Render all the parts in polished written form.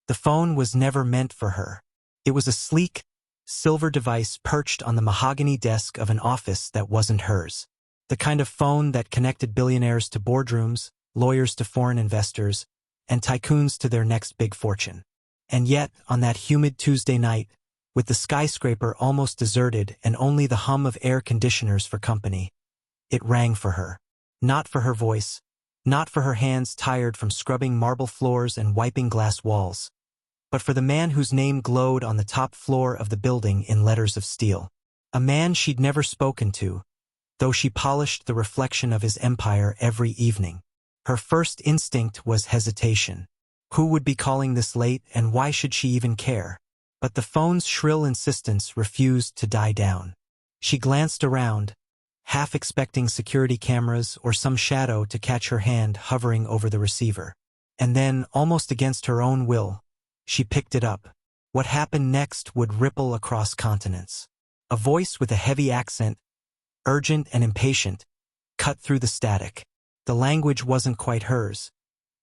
The phone was never meant for her. It was a sleek, silver device perched on the mahogany desk of an office that wasn't hers. The kind of phone that connected billionaires to boardrooms, lawyers to foreign investors, and tycoons to their next big fortune. And yet, on that humid Tuesday night, with the skyscraper almost deserted and only the hum of air conditioners for company, it rang for her. Not for her voice, not for her hands tired from scrubbing marble floors and wiping glass walls, but for the man whose name glowed on the top floor of the building in letters of steel. A man she'd never spoken to, though she polished the reflection of his empire every evening. Her first instinct was hesitation. Who would be calling this late, and why should she even care? But the phone's shrill insistence refused to die down. She glanced around, half expecting security cameras or some shadow to catch her hand hovering over the receiver. And then, almost against her own will, she picked it up. What happened next would ripple across continents. A voice with a heavy accent, urgent and impatient, cut through the static. The language wasn't quite hers,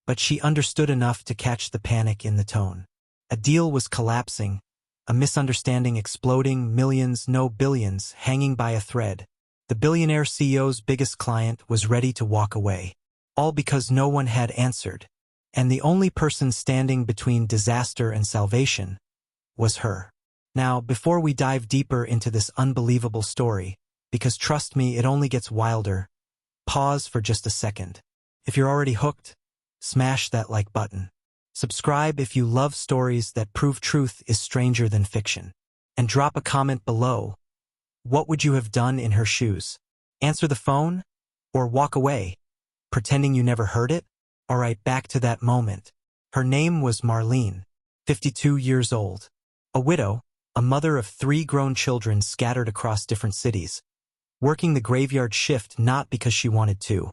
but she understood enough to catch the panic in the tone. A deal was collapsing, a misunderstanding exploding, millions, no billions, hanging by a thread. The billionaire CEO's biggest client was ready to walk away. All because no one had answered. And the only person standing between disaster and salvation was her. Now, before we dive deeper into this unbelievable story, because trust me, it only gets wilder, pause for just a second. If you're already hooked, smash that like button. Subscribe if you love stories that prove truth is stranger than fiction. And drop a comment below. What would you have done in her shoes? Answer the phone? Or walk away, pretending you never heard it? Alright, back to that moment. Her name was Marlene, 52 years old. A widow, a mother of 3 grown children scattered across different cities. Working the graveyard shift not because she wanted to,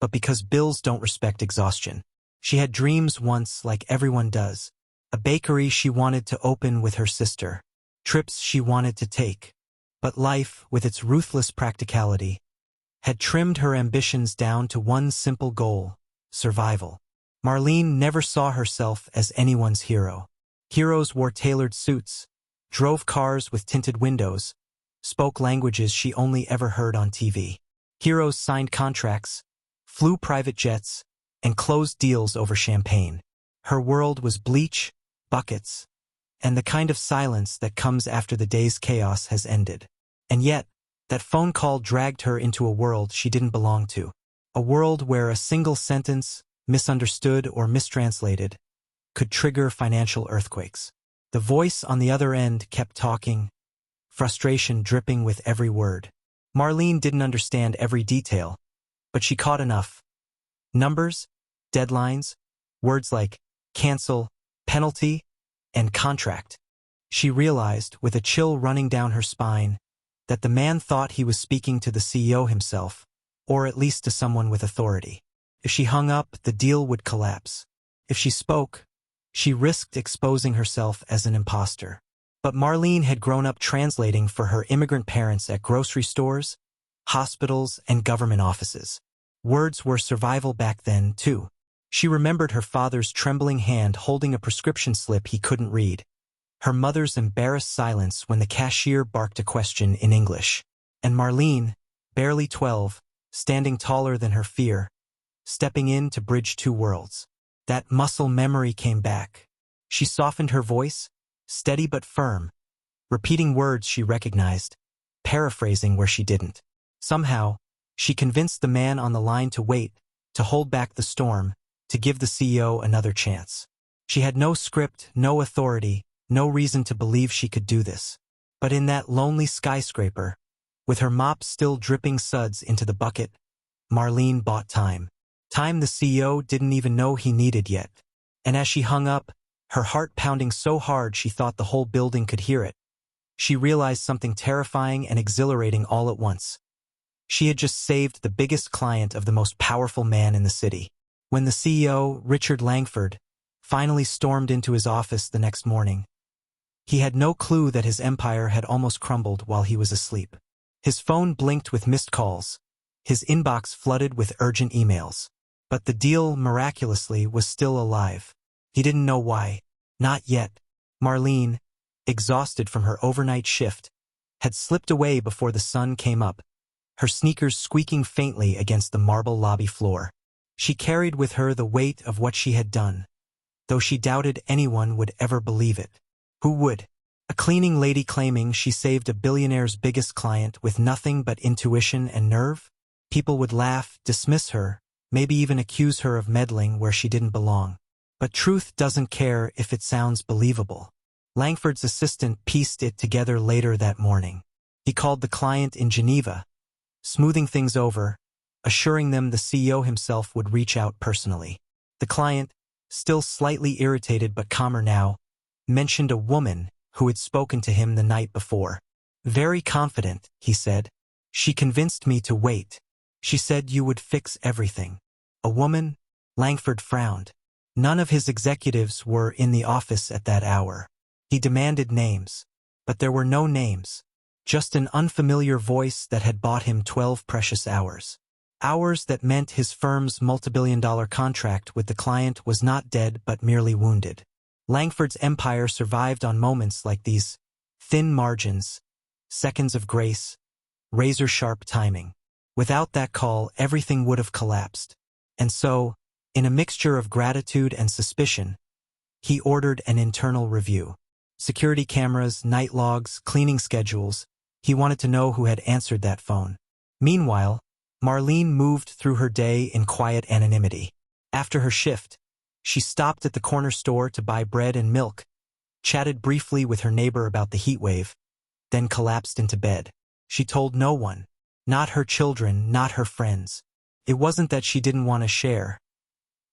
but because bills don't respect exhaustion. She had dreams once, like everyone does. A bakery she wanted to open with her sister. Trips she wanted to take. But life, with its ruthless practicality, had trimmed her ambitions down to one simple goal: survival. Marlene never saw herself as anyone's hero. Heroes wore tailored suits, drove cars with tinted windows, spoke languages she only ever heard on TV. Heroes signed contracts, flew private jets, and closed deals over champagne. Her world was bleach, buckets, and the kind of silence that comes after the day's chaos has ended. And yet, that phone call dragged her into a world she didn't belong to. A world where a single sentence, misunderstood or mistranslated, could trigger financial earthquakes. The voice on the other end kept talking, frustration dripping with every word. Marlene didn't understand every detail, but she caught enough. Numbers, deadlines, words like cancel, penalty, and contract. She realized, with a chill running down her spine, that the man thought he was speaking to the CEO himself, or at least to someone with authority. If she hung up, the deal would collapse. If she spoke, she risked exposing herself as an imposter. But Marlene had grown up translating for her immigrant parents at grocery stores, hospitals, and government offices. Words were survival back then, too. She remembered her father's trembling hand holding a prescription slip he couldn't read, her mother's embarrassed silence when the cashier barked a question in English, and Marlene, barely 12, standing taller than her fear, stepping in to bridge 2 worlds. That muscle memory came back. She softened her voice, steady but firm, repeating words she recognized, paraphrasing where she didn't. Somehow, she convinced the man on the line to wait, to hold back the storm, to give the CEO another chance. She had no script, no authority, no reason to believe she could do this. But in that lonely skyscraper, with her mop still dripping suds into the bucket, Marlene bought time. Time the CEO didn't even know he needed yet. And as she hung up, her heart pounding so hard she thought the whole building could hear it, she realized something terrifying and exhilarating all at once. She had just saved the biggest client of the most powerful man in the city. When the CEO, Richard Langford, finally stormed into his office the next morning, he had no clue that his empire had almost crumbled while he was asleep. His phone blinked with missed calls, his inbox flooded with urgent emails. But the deal, miraculously, was still alive. He didn't know why. Not yet. Marlene, exhausted from her overnight shift, had slipped away before the sun came up, her sneakers squeaking faintly against the marble lobby floor. She carried with her the weight of what she had done, though she doubted anyone would ever believe it. Who would? A cleaning lady claiming she saved a billionaire's biggest client with nothing but intuition and nerve? People would laugh, dismiss her, maybe even accuse her of meddling where she didn't belong. But truth doesn't care if it sounds believable. Langford's assistant pieced it together later that morning. He called the client in Geneva, smoothing things over, assuring them the CEO himself would reach out personally. The client, still slightly irritated but calmer now, mentioned a woman who had spoken to him the night before. Very confident, he said. She convinced me to wait. She said you would fix everything. A woman? Langford frowned. None of his executives were in the office at that hour. He demanded names, but there were no names. Just an unfamiliar voice that had bought him 12 precious hours. Hours that meant his firm's multibillion-dollar contract with the client was not dead but merely wounded. Langford's empire survived on moments like these: thin margins, seconds of grace, razor-sharp timing. Without that call, everything would have collapsed. And so, in a mixture of gratitude and suspicion, he ordered an internal review. Security cameras, night logs, cleaning schedules. He wanted to know who had answered that phone. Meanwhile, Marlene moved through her day in quiet anonymity. After her shift, she stopped at the corner store to buy bread and milk, chatted briefly with her neighbor about the heat wave, then collapsed into bed. She told no one, not her children, not her friends. It wasn't that she didn't want to share.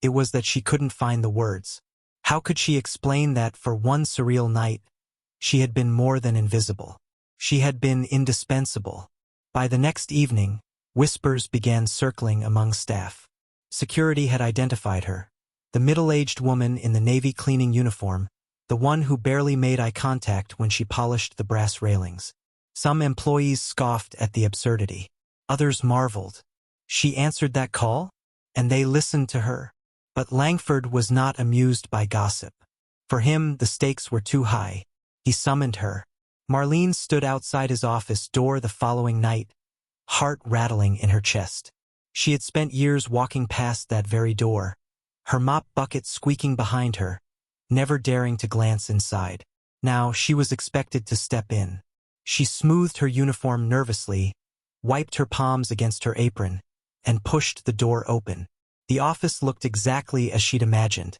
It was that she couldn't find the words. How could she explain that for one surreal night, she had been more than invisible? She had been indispensable. By the next evening, whispers began circling among staff. Security had identified her. The middle-aged woman in the navy cleaning uniform, the one who barely made eye contact when she polished the brass railings. Some employees scoffed at the absurdity. Others marveled. She answered that call, and they listened to her. But Langford was not amused by gossip. For him, the stakes were too high. He summoned her. Marlene stood outside his office door the following night, heart rattling in her chest. She had spent years walking past that very door, her mop bucket squeaking behind her, never daring to glance inside. Now she was expected to step in. She smoothed her uniform nervously, wiped her palms against her apron, and pushed the door open. The office looked exactly as she'd imagined.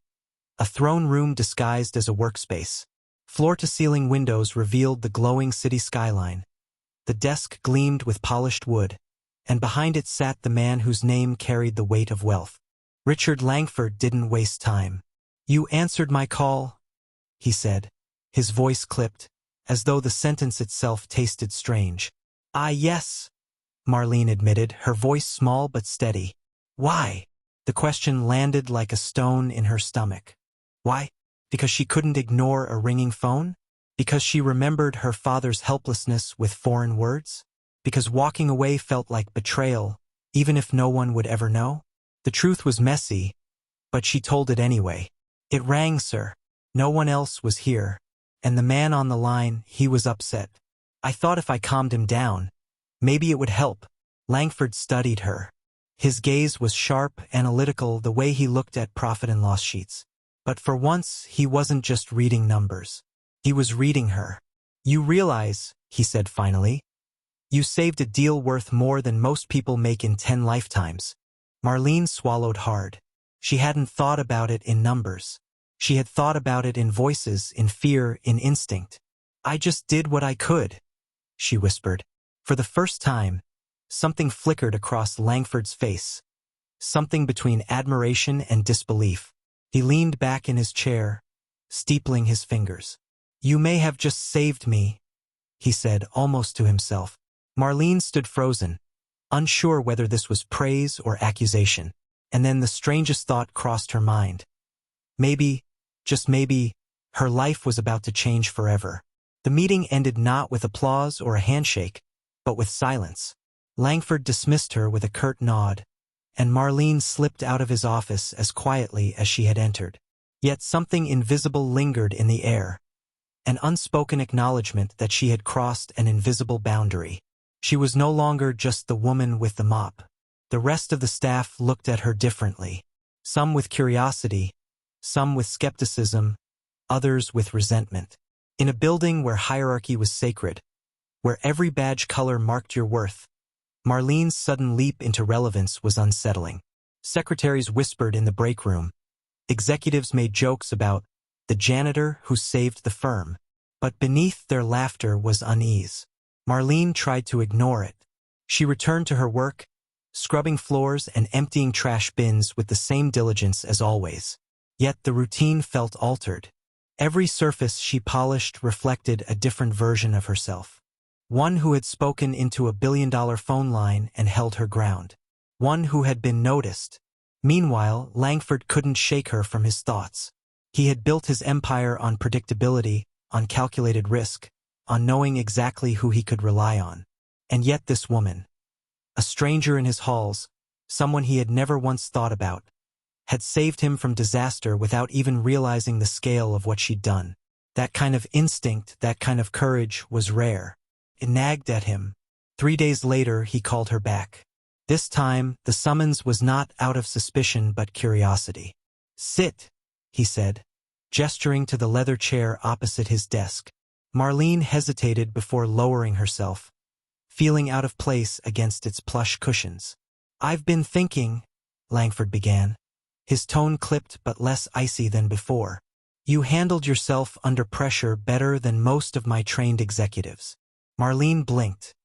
A throne room disguised as a workspace. Floor-to-ceiling windows revealed the glowing city skyline. The desk gleamed with polished wood, and behind it sat the man whose name carried the weight of wealth. Richard Langford didn't waste time. "You answered my call," he said. His voice clipped, as though the sentence itself tasted strange. "Ah, yes," Marlene admitted, her voice small but steady. "Why?" The question landed like a stone in her stomach. Why? Because she couldn't ignore a ringing phone? Because she remembered her father's helplessness with foreign words? Because walking away felt like betrayal, even if no one would ever know? The truth was messy, but she told it anyway. "It rang, sir. No one else was here. And the man on the line, he was upset. I thought if I calmed him down, maybe it would help." Langford studied her. His gaze was sharp, analytical, the way he looked at profit and loss sheets. But for once, he wasn't just reading numbers. He was reading her. "You realize," he said finally, "you saved a deal worth more than most people make in 10 lifetimes. Marlene swallowed hard. She hadn't thought about it in numbers. She had thought about it in voices, in fear, in instinct. "I just did what I could," she whispered. For the first time, something flickered across Langford's face. Something between admiration and disbelief. He leaned back in his chair, steepling his fingers. "You may have just saved me," he said, almost to himself. Marlene stood frozen, unsure whether this was praise or accusation. And then the strangest thought crossed her mind. Maybe, just maybe, her life was about to change forever. The meeting ended not with applause or a handshake, but with silence. Langford dismissed her with a curt nod, and Marlene slipped out of his office as quietly as she had entered. Yet something invisible lingered in the air, an unspoken acknowledgement that she had crossed an invisible boundary. She was no longer just the woman with the mop. The rest of the staff looked at her differently. Some with curiosity, some with skepticism, others with resentment. In a building where hierarchy was sacred, where every badge color marked your worth, Marlene's sudden leap into relevance was unsettling. Secretaries whispered in the break room. Executives made jokes about the janitor who saved the firm. But beneath their laughter was unease. Marlene tried to ignore it. She returned to her work, scrubbing floors and emptying trash bins with the same diligence as always. Yet the routine felt altered. Every surface she polished reflected a different version of herself. One who had spoken into a billion-dollar phone line and held her ground. One who had been noticed. Meanwhile, Langford couldn't shake her from his thoughts. He had built his empire on predictability, on calculated risk, on knowing exactly who he could rely on. And yet this woman, a stranger in his halls, someone he had never once thought about, had saved him from disaster without even realizing the scale of what she'd done. That kind of instinct, that kind of courage was rare. It nagged at him. 3 days later, he called her back. This time, the summons was not out of suspicion but curiosity. "Sit," he said, gesturing to the leather chair opposite his desk. Marlene hesitated before lowering herself, feeling out of place against its plush cushions. "I've been thinking," Langford began. His tone clipped but less icy than before. "You handled yourself under pressure better than most of my trained executives." Marlene blinked.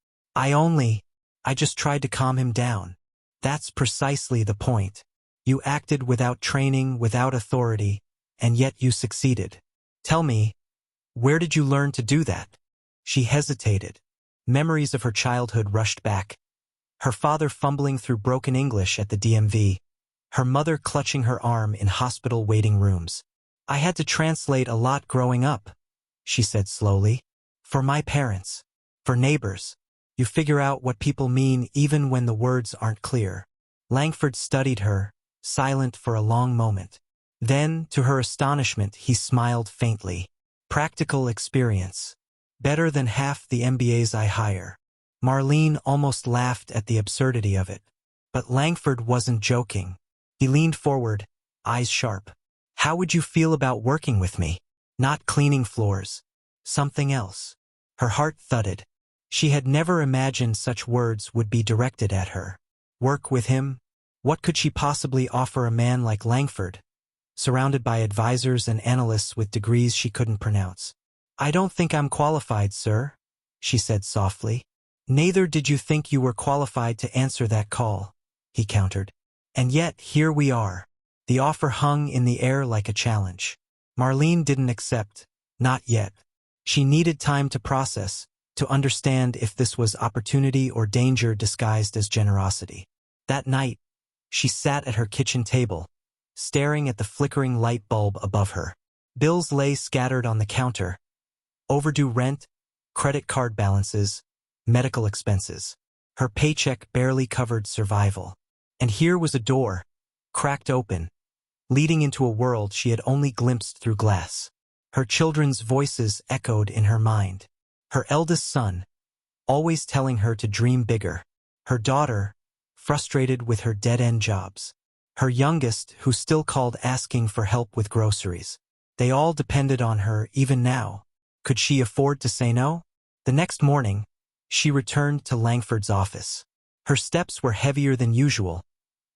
I just tried to calm him down." "That's precisely the point. You acted without training, without authority, and yet you succeeded. Tell me, where did you learn to do that?" She hesitated. Memories of her childhood rushed back. Her father fumbling through broken English at the DMV. Her mother clutching her arm in hospital waiting rooms. "I had to translate a lot growing up," she said slowly. "For my parents. For neighbors. You figure out what people mean even when the words aren't clear." Langford studied her, silent for a long moment. Then, to her astonishment, he smiled faintly. "Practical experience. Better than half the MBAs I hire." Marlene almost laughed at the absurdity of it. But Langford wasn't joking. He leaned forward, eyes sharp. "How would you feel about working with me? Not cleaning floors. Something else." Her heart thudded. She had never imagined such words would be directed at her. Work with him? What could she possibly offer a man like Langford, surrounded by advisors and analysts with degrees she couldn't pronounce? "I don't think I'm qualified, sir," she said softly. "Neither did you think you were qualified to answer that call," he countered. "And yet, here we are." The offer hung in the air like a challenge. Marlene didn't accept, not yet. She needed time to process, to understand if this was opportunity or danger disguised as generosity. That night, she sat at her kitchen table, staring at the flickering light bulb above her. Bills lay scattered on the counter. Overdue rent, credit card balances, medical expenses. Her paycheck barely covered survival. And here was a door, cracked open, leading into a world she had only glimpsed through glass. Her children's voices echoed in her mind. Her eldest son, always telling her to dream bigger. Her daughter, frustrated with her dead-end jobs. Her youngest, who still called asking for help with groceries. They all depended on her even now. Could she afford to say no? The next morning, she returned to Langford's office. Her steps were heavier than usual,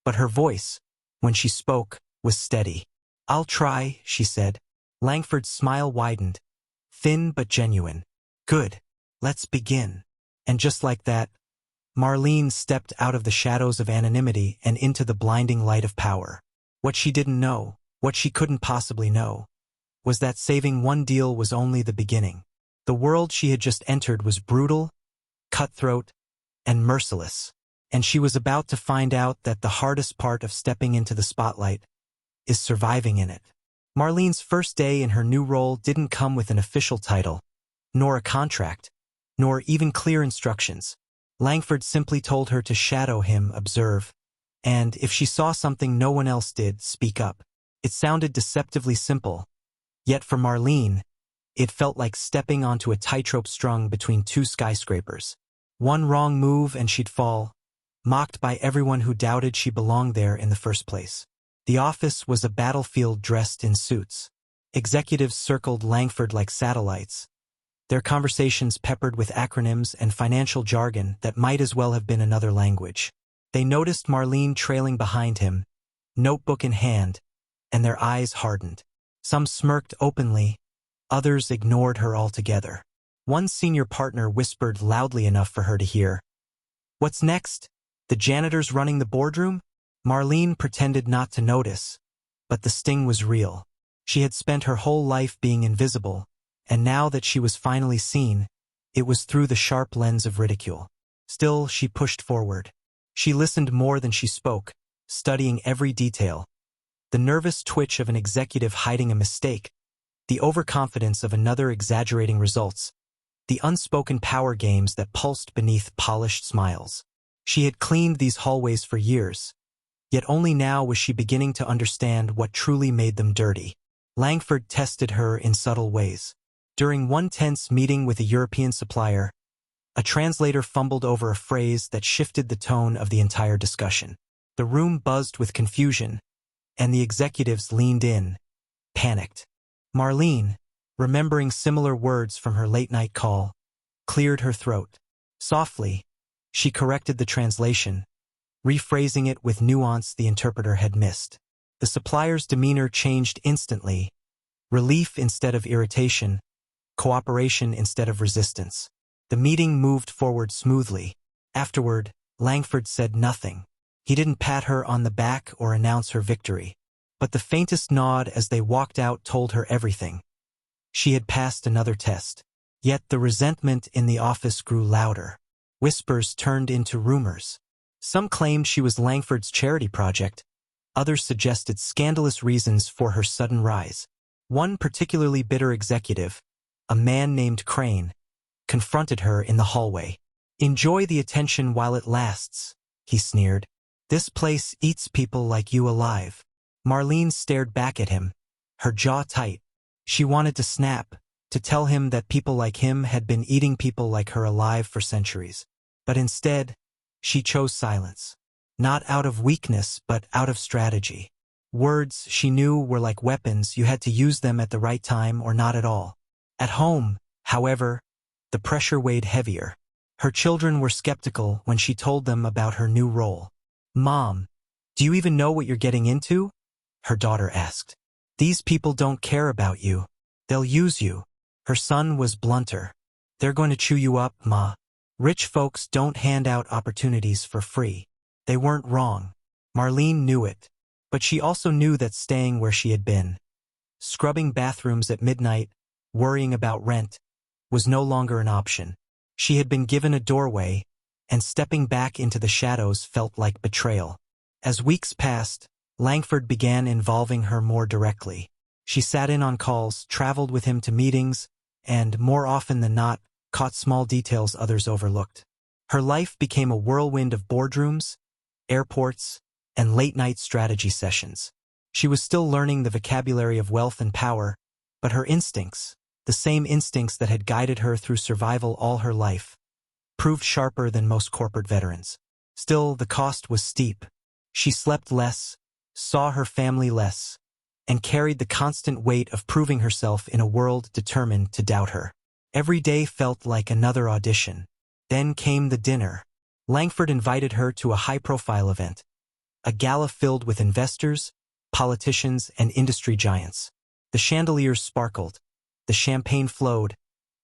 but her voice, when she spoke, was steady. "I'll try," she said. Langford's smile widened, thin but genuine. "Good. Let's begin." And just like that, Marlene stepped out of the shadows of anonymity and into the blinding light of power. What she didn't know, what she couldn't possibly know, was that saving one deal was only the beginning. The world she had just entered was brutal, cutthroat, and merciless. And she was about to find out that the hardest part of stepping into the spotlight is surviving in it. Marlene's first day in her new role didn't come with an official title, nor a contract, nor even clear instructions. Langford simply told her to shadow him, observe, and if she saw something no one else did, speak up. It sounded deceptively simple, yet for Marlene, it felt like stepping onto a tightrope strung between two skyscrapers. One wrong move and she'd fall, mocked by everyone who doubted she belonged there in the first place. The office was a battlefield dressed in suits. Executives circled Langford like satellites, their conversations peppered with acronyms and financial jargon that might as well have been another language. They noticed Marlene trailing behind him, notebook in hand, and their eyes hardened. Some smirked openly, others ignored her altogether. One senior partner whispered loudly enough for her to hear. "What's next? The janitor's running the boardroom?" Marlene pretended not to notice, but the sting was real. She had spent her whole life being invisible, and now that she was finally seen, it was through the sharp lens of ridicule. Still, she pushed forward. She listened more than she spoke, studying every detail. The nervous twitch of an executive hiding a mistake, the overconfidence of another exaggerating results, the unspoken power games that pulsed beneath polished smiles. She had cleaned these hallways for years, yet only now was she beginning to understand what truly made them dirty. Langford tested her in subtle ways. During one tense meeting with a European supplier, a translator fumbled over a phrase that shifted the tone of the entire discussion. The room buzzed with confusion, and the executives leaned in, panicked. Marlene, remembering similar words from her late-night call, cleared her throat. Softly, she corrected the translation, rephrasing it with nuance the interpreter had missed. The supplier's demeanor changed instantly, relief instead of irritation, cooperation instead of resistance. The meeting moved forward smoothly. Afterward, Langford said nothing. He didn't pat her on the back or announce her victory, but the faintest nod as they walked out told her everything. She had passed another test. Yet the resentment in the office grew louder. Whispers turned into rumors. Some claimed she was Langford's charity project. Others suggested scandalous reasons for her sudden rise. One particularly bitter executive, a man named Crane, confronted her in the hallway. "Enjoy the attention while it lasts," he sneered. "This place eats people like you alive." Marlene stared back at him, her jaw tight. She wanted to snap, to tell him that people like him had been eating people like her alive for centuries. But instead, she chose silence. Not out of weakness, but out of strategy. Words, she knew, were like weapons. You had to use them at the right time or not at all. At home, however, the pressure weighed heavier. Her children were skeptical when she told them about her new role. "Mom, do you even know what you're getting into?" her daughter asked. "These people don't care about you. They'll use you." Her son was blunter. "They're going to chew you up, Ma. Rich folks don't hand out opportunities for free." They weren't wrong. Marlene knew it, but she also knew that staying where she had been, scrubbing bathrooms at midnight, worrying about rent, was no longer an option. She had been given a doorway, and stepping back into the shadows felt like betrayal. As weeks passed, Langford began involving her more directly. She sat in on calls, traveled with him to meetings, and, more often than not, caught small details others overlooked. Her life became a whirlwind of boardrooms, airports, and late-night strategy sessions. She was still learning the vocabulary of wealth and power, but her instincts, the same instincts that had guided her through survival all her life, proved sharper than most corporate veterans. Still, the cost was steep. She slept less, saw her family less, and carried the constant weight of proving herself in a world determined to doubt her. Every day felt like another audition. Then came the dinner. Langford invited her to a high-profile event, a gala filled with investors, politicians, and industry giants. The chandeliers sparkled, the champagne flowed,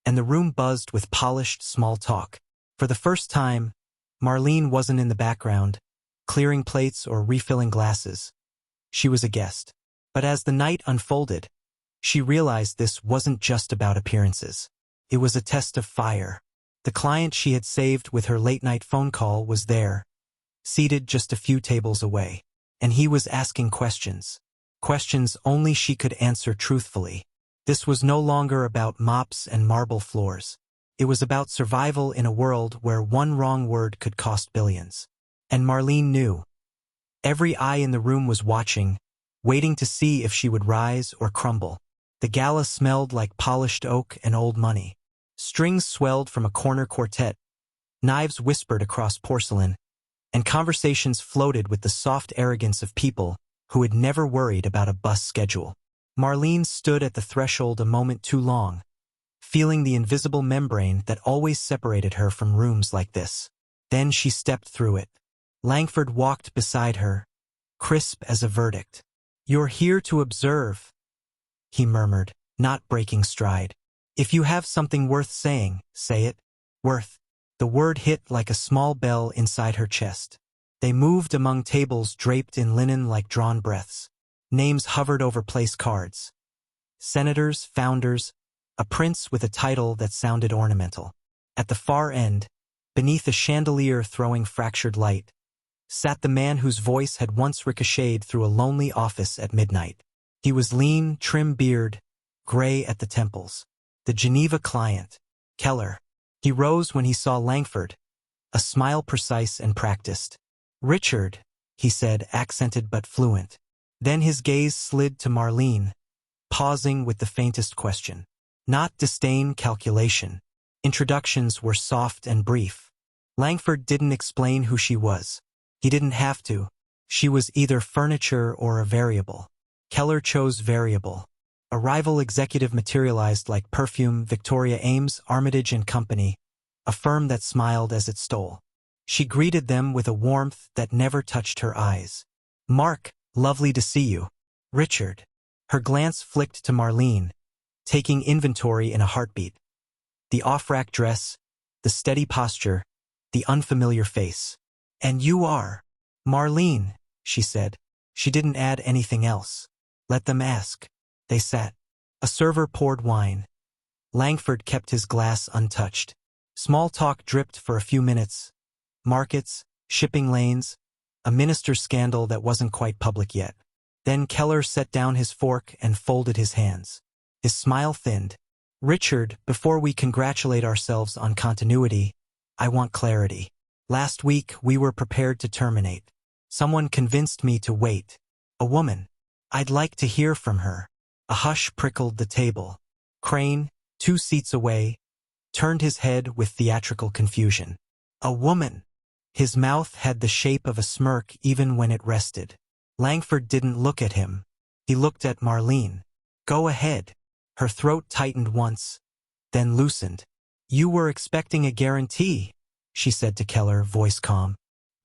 and the room buzzed with polished small talk. For the first time, Marlene wasn't in the background, clearing plates or refilling glasses. She was a guest. But as the night unfolded, she realized this wasn't just about appearances. It was a test of fire. The client she had saved with her late-night phone call was there, seated just a few tables away. And he was asking questions. Questions only she could answer truthfully. This was no longer about mops and marble floors. It was about survival in a world where one wrong word could cost billions. And Marlene knew. Every eye in the room was watching, waiting to see if she would rise or crumble. The gala smelled like polished oak and old money. Strings swelled from a corner quartet, knives whispered across porcelain, and conversations floated with the soft arrogance of people who had never worried about a bus schedule. Marlene stood at the threshold a moment too long, feeling the invisible membrane that always separated her from rooms like this. Then she stepped through it. Langford walked beside her, crisp as a verdict. "You're here to observe," he murmured, not breaking stride. "If you have something worth saying, say it." Worth. The word hit like a small bell inside her chest. They moved among tables draped in linen like drawn breaths. Names hovered over place cards. Senators, founders, a prince with a title that sounded ornamental. At the far end, beneath a chandelier throwing fractured light, sat the man whose voice had once ricocheted through a lonely office at midnight. He was lean, trim beard, gray at the temples. The Geneva client, Keller. He rose when he saw Langford, a smile precise and practiced. "Richard," he said, accented but fluent. Then his gaze slid to Marlene, pausing with the faintest question. Not disdain, calculation. Introductions were soft and brief. Langford didn't explain who she was. He didn't have to. She was either furniture or a variable. Keller chose variable. A rival executive materialized like perfume, Victoria Ames, Armitage and Company, a firm that smiled as it stole. She greeted them with a warmth that never touched her eyes. "Mark, lovely to see you." "Richard." Her glance flicked to Marlene, taking inventory in a heartbeat. The off-rack dress, the steady posture, the unfamiliar face. "And you are?" "Marlene," she said. She didn't add anything else. Let them ask. They sat. A server poured wine. Langford kept his glass untouched. Small talk dripped for a few minutes. Markets, shipping lanes, a minister's scandal that wasn't quite public yet. Then Keller set down his fork and folded his hands. His smile thinned. "Richard, before we congratulate ourselves on continuity, I want clarity. Last week, we were prepared to terminate. Someone convinced me to wait. A woman. I'd like to hear from her." A hush prickled the table. Crane, 2 seats away, turned his head with theatrical confusion. A woman. His mouth had the shape of a smirk even when it rested. Langford didn't look at him. He looked at Marlene. "Go ahead." Her throat tightened once, then loosened. "You were expecting a guarantee," she said to Keller, voice calm.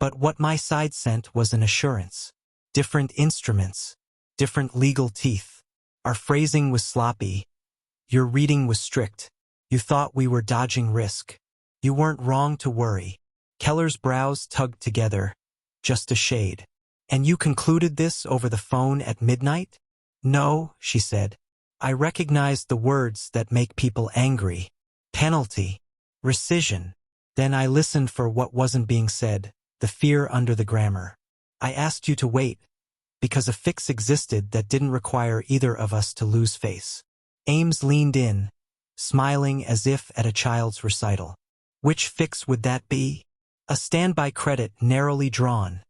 "But what my side sent was an assurance. Different instruments, different legal teeth. Our phrasing was sloppy. Your reading was strict. You thought we were dodging risk. You weren't wrong to worry." Keller's brows tugged together, just a shade. "And you concluded this over the phone at midnight?" "No," she said. "I recognized the words that make people angry. Penalty. Rescission. Then I listened for what wasn't being said, the fear under the grammar. I asked you to wait, because a fix existed that didn't require either of us to lose face." Ames leaned in, smiling as if at a child's recital. "Which fix would that be?" "A standby credit narrowly drawn,"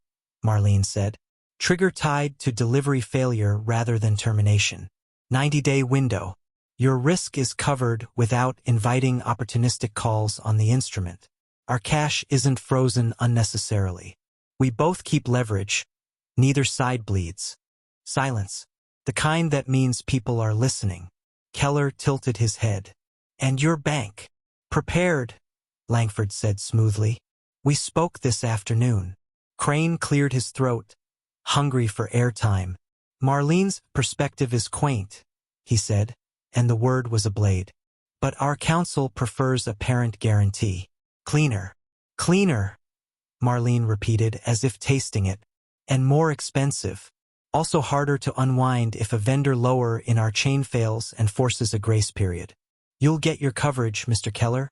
Marlene said. "Trigger tied to delivery failure rather than termination. 90-day window. Your risk is covered without inviting opportunistic calls on the instrument. Our cash isn't frozen unnecessarily. We both keep leverage. Neither side bleeds." Silence. The kind that means people are listening. Keller tilted his head. "And your bank?" "Prepared," Langford said smoothly. "We spoke this afternoon." Crane cleared his throat, hungry for airtime. "Marlene's perspective is quaint," he said, and the word was a blade. "But our counsel prefers a parent guarantee. Cleaner." "Cleaner," Marlene repeated as if tasting it. "And more expensive. Also harder to unwind if a vendor lower in our chain fails and forces a grace period. You'll get your coverage, Mr. Keller,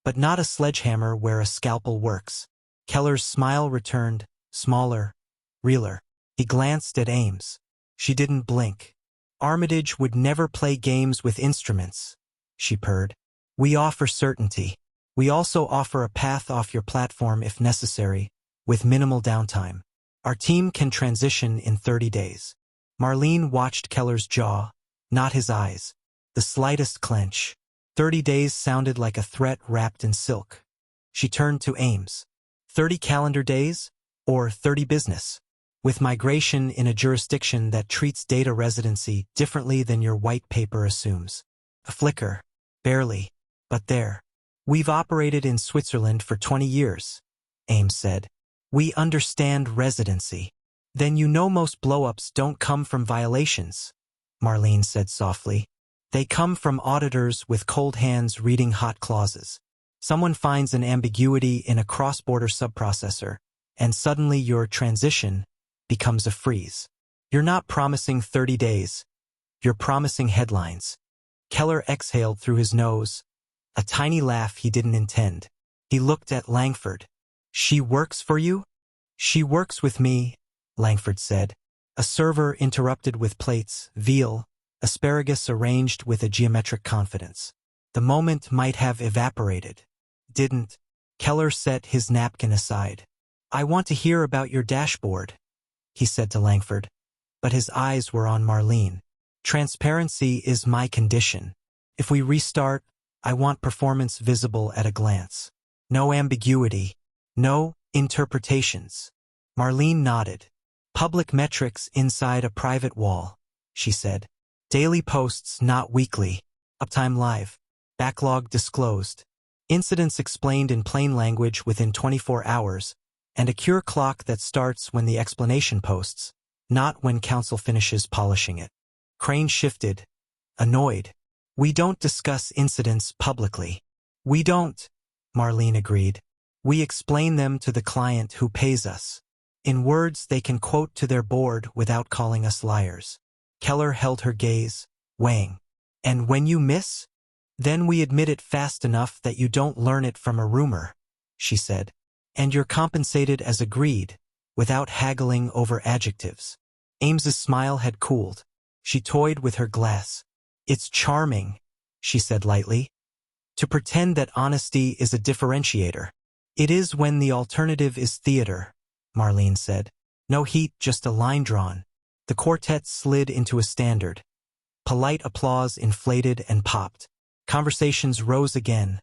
but not a sledgehammer where a scalpel works." Keller's smile returned, smaller, realer. He glanced at Ames. She didn't blink. "Armitage would never play games with instruments," she purred. "We offer certainty. We also offer a path off your platform if necessary, with minimal downtime. Our team can transition in 30 days. Marlene watched Keller's jaw, not his eyes. The slightest clench. 30 days sounded like a threat wrapped in silk. She turned to Ames. 30 calendar days? Or 30 business? With migration in a jurisdiction that treats data residency differently than your white paper assumes. A flicker. Barely. But there. We've operated in Switzerland for 20 years, Ames said. We understand residency. Then you know most blow-ups don't come from violations, Marlene said softly. They come from auditors with cold hands reading hot clauses. Someone finds an ambiguity in a cross-border subprocessor, and suddenly your transition becomes a freeze. You're not promising 30 days. You're promising headlines. Keller exhaled through his nose, a tiny laugh he didn't intend. He looked at Langford. She works for you? She works with me, Langford said. A server interrupted with plates, veal, asparagus arranged with a geometric confidence. The moment might have evaporated. Didn't. Keller set his napkin aside. I want to hear about your dashboard, he said to Langford. But his eyes were on Marlene. Transparency is my condition. If we restart, I want performance visible at a glance. No ambiguity. No interpretations. Marlene nodded. Public metrics inside a private wall, she said. Daily posts, not weekly. Uptime live. Backlog disclosed. Incidents explained in plain language within 24 hours, and a cure clock that starts when the explanation posts, not when counsel finishes polishing it. Crane shifted, annoyed. We don't discuss incidents publicly. We don't, Marlene agreed. We explain them to the client who pays us. In words they can quote to their board without calling us liars. Keller held her gaze, weighing. And when you miss? Then we admit it fast enough that you don't learn it from a rumor, she said. And you're compensated as agreed, without haggling over adjectives. Ames's smile had cooled. She toyed with her glass. It's charming, she said lightly. To pretend that honesty is a differentiator. It is when the alternative is theater, Marlene said. No heat, just a line drawn. The quartet slid into a standard. Polite applause inflated and popped. Conversations rose again,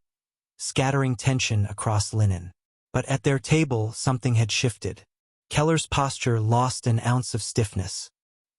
scattering tension across linen. But at their table, something had shifted. Keller's posture lost an ounce of stiffness.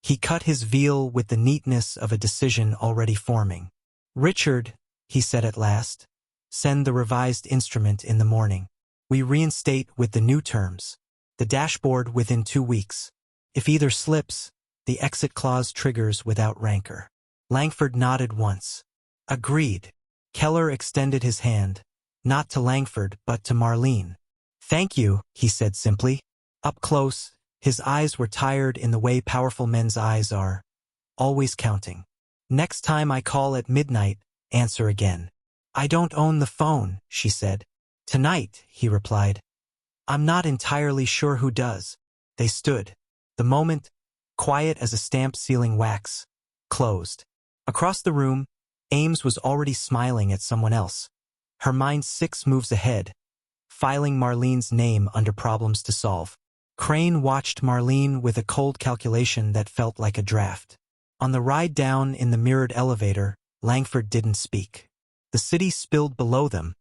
He cut his veal with the neatness of a decision already forming. Richard, he said at last, send the revised instrument in the morning. We reinstate with the new terms. The dashboard within 2 weeks. If either slips, the exit clause triggers without rancor. Langford nodded once. Agreed. Keller extended his hand, not to Langford but to Marlene. Thank you, he said simply. Up close, his eyes were tired in the way powerful men's eyes are, always counting. Next time I call at midnight, answer again. I don't own the phone, she said. Tonight, he replied. I'm not entirely sure who does. They stood. The moment, quiet as a stamp sealing wax, closed. Across the room, Ames was already smiling at someone else. Her mind 6 moves ahead, filing Marlene's name under problems to solve. Crane watched Marlene with a cold calculation that felt like a draft. On the ride down in the mirrored elevator, Langford didn't speak. The city spilled below them,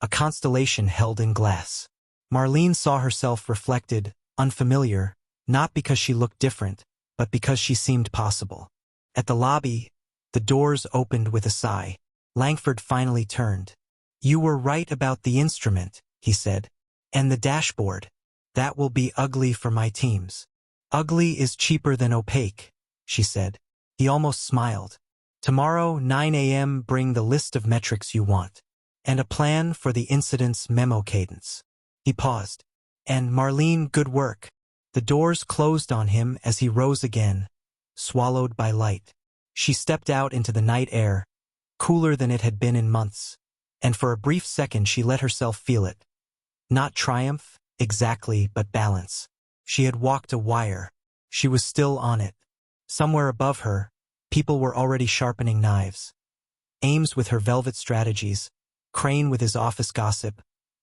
a constellation held in glass. Marlene saw herself reflected, unfamiliar, not because she looked different, but because she seemed possible. At the lobby, the doors opened with a sigh. Langford finally turned. You were right about the instrument, he said. And the dashboard. That will be ugly for my teams. Ugly is cheaper than opaque, she said. He almost smiled. Tomorrow, 9 a.m., bring the list of metrics you want. And a plan for the incident's memo cadence. He paused. And Marlene, good work. The doors closed on him as he rose again, swallowed by light. She stepped out into the night air, cooler than it had been in months, and for a brief second she let herself feel it. Not triumph, exactly, but balance. She had walked a wire. She was still on it. Somewhere above her, people were already sharpening knives. Ames with her velvet strategies, Crane with his office gossip,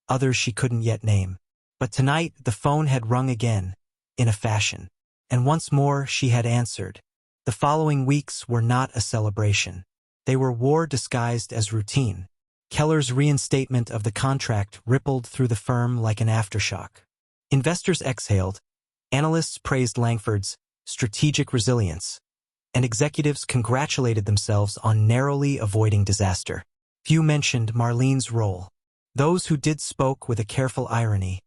others she couldn't yet name. But tonight the phone had rung again, in a fashion. And once more she had answered. The following weeks were not a celebration. They were war disguised as routine. Keller's reinstatement of the contract rippled through the firm like an aftershock. Investors exhaled, analysts praised Langford's strategic resilience, and executives congratulated themselves on narrowly avoiding disaster. Few mentioned Marlene's role. Those who did spoke with a careful irony,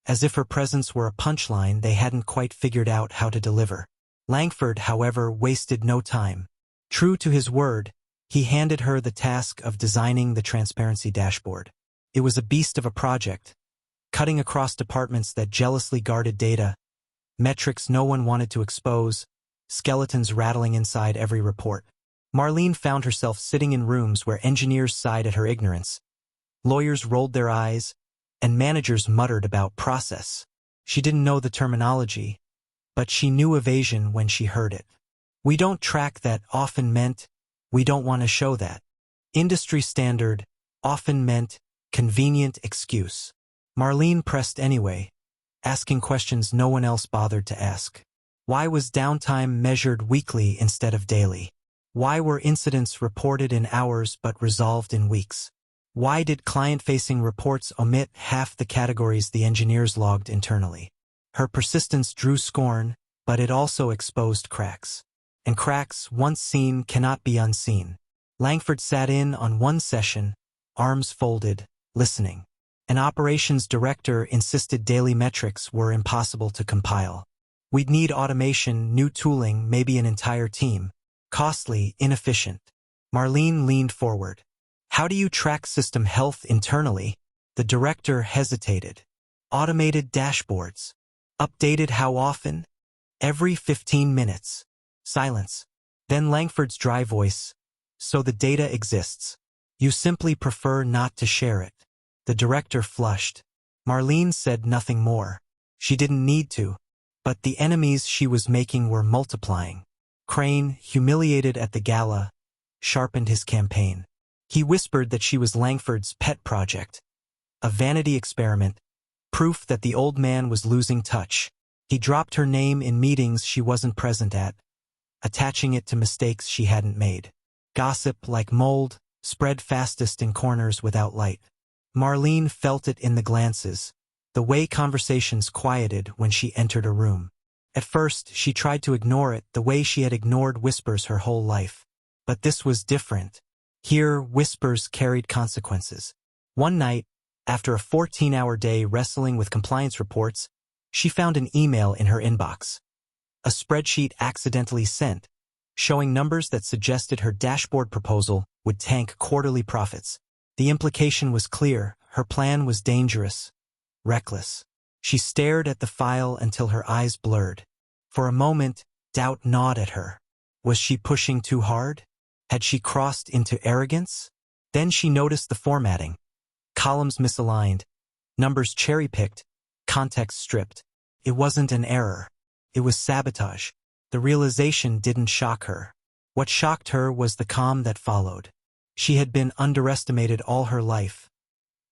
as if her presence were a punchline they hadn't quite figured out how to deliver. Langford, however, wasted no time. True to his word, he handed her the task of designing the transparency dashboard. It was a beast of a project, cutting across departments that jealously guarded data, metrics no one wanted to expose, skeletons rattling inside every report. Marlene found herself sitting in rooms where engineers sighed at her ignorance, lawyers rolled their eyes, and managers muttered about process. She didn't know the terminology, but she knew evasion when she heard it. We don't track that often meant, we don't want to show that. Industry standard often meant convenient excuse. Marlene pressed anyway, asking questions no one else bothered to ask. Why was downtime measured weekly instead of daily? Why were incidents reported in hours but resolved in weeks? Why did client-facing reports omit half the categories the engineers logged internally? Her persistence drew scorn, but it also exposed cracks. And cracks, once seen, cannot be unseen. Langford sat in on one session, arms folded, listening. An operations director insisted daily metrics were impossible to compile. We'd need automation, new tooling, maybe an entire team. Costly, inefficient. Marlene leaned forward. How do you track system health internally? The director hesitated. Automated dashboards. Updated how often? Every 15 minutes. Silence. Then Langford's dry voice. So the data exists. You simply prefer not to share it. The director flushed. Marlene said nothing more. She didn't need to. But the enemies she was making were multiplying. Crane, humiliated at the gala, sharpened his campaign. He whispered that she was Langford's pet project. A vanity experiment. Proof that the old man was losing touch. He dropped her name in meetings she wasn't present at, attaching it to mistakes she hadn't made. Gossip, like mold, spread fastest in corners without light. Marlene felt it in the glances, the way conversations quieted when she entered a room. At first, she tried to ignore it the way she had ignored whispers her whole life. But this was different. Here, whispers carried consequences. One night, after a 14-hour day wrestling with compliance reports, she found an email in her inbox. A spreadsheet accidentally sent, showing numbers that suggested her dashboard proposal would tank quarterly profits. The implication was clear. Her plan was dangerous, reckless. She stared at the file until her eyes blurred. For a moment, doubt gnawed at her. Was she pushing too hard? Had she crossed into arrogance? Then she noticed the formatting. Columns misaligned, numbers cherry-picked, context stripped. It wasn't an error. It was sabotage. The realization didn't shock her. What shocked her was the calm that followed. She had been underestimated all her life.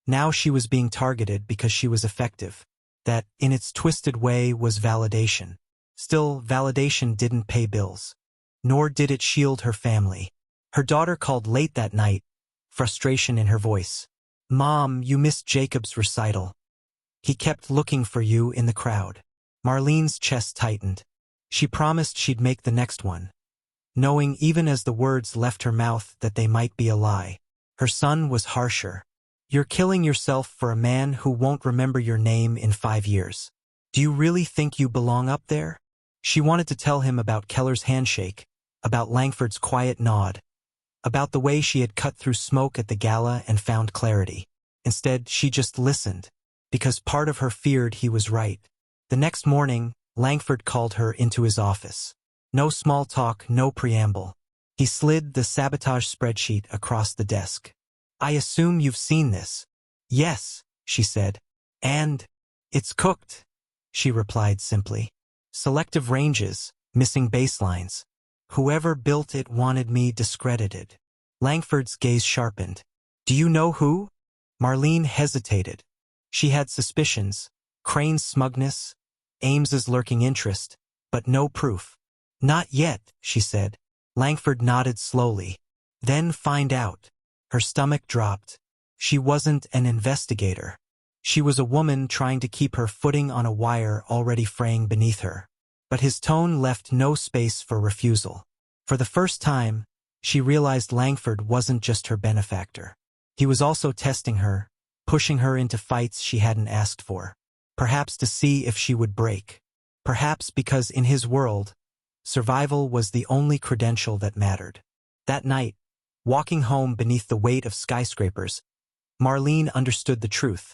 Now she was being targeted because she was effective. That, in its twisted way, was validation. Still, validation didn't pay bills. Nor did it shield her family. Her daughter called late that night, frustration in her voice. "Mom, you missed Jacob's recital. He kept looking for you in the crowd." Marlene's chest tightened. She promised she'd make the next one, knowing even as the words left her mouth that they might be a lie. Her son was harsher. "You're killing yourself for a man who won't remember your name in 5 years. Do you really think you belong up there?" She wanted to tell him about Keller's handshake, about Langford's quiet nod, about the way she had cut through smoke at the gala and found clarity. Instead, she just listened, because part of her feared he was right. The next morning, Langford called her into his office. No small talk, no preamble. He slid the sabotage spreadsheet across the desk. "I assume you've seen this." "Yes," she said. "And it's cooked," she replied simply. "Selective ranges, missing baselines. Whoever built it wanted me discredited." Langford's gaze sharpened. "Do you know who?" Marlene hesitated. She had suspicions, Crane's smugness, Ames's lurking interest, but no proof. Not yet, she said. Langford nodded slowly. Then find out. Her stomach dropped. She wasn't an investigator. She was a woman trying to keep her footing on a wire already fraying beneath her. But his tone left no space for refusal. For the first time, she realized Langford wasn't just her benefactor. He was also testing her, pushing her into fights she hadn't asked for. Perhaps to see if she would break. Perhaps because in his world, survival was the only credential that mattered. That night, walking home beneath the weight of skyscrapers, Marlene understood the truth.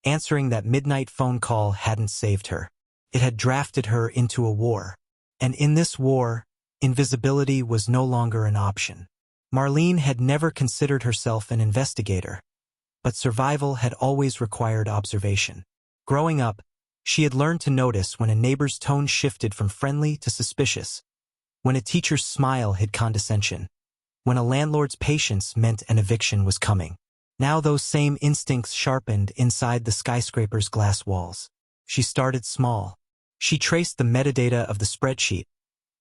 Answering that midnight phone call hadn't saved her. It had drafted her into a war. And in this war, invisibility was no longer an option. Marlene had never considered herself an investigator, but survival had always required observation. Growing up, she had learned to notice when a neighbor's tone shifted from friendly to suspicious, when a teacher's smile hid condescension, when a landlord's patience meant an eviction was coming. Now those same instincts sharpened inside the skyscraper's glass walls. She started small. She traced the metadata of the spreadsheet,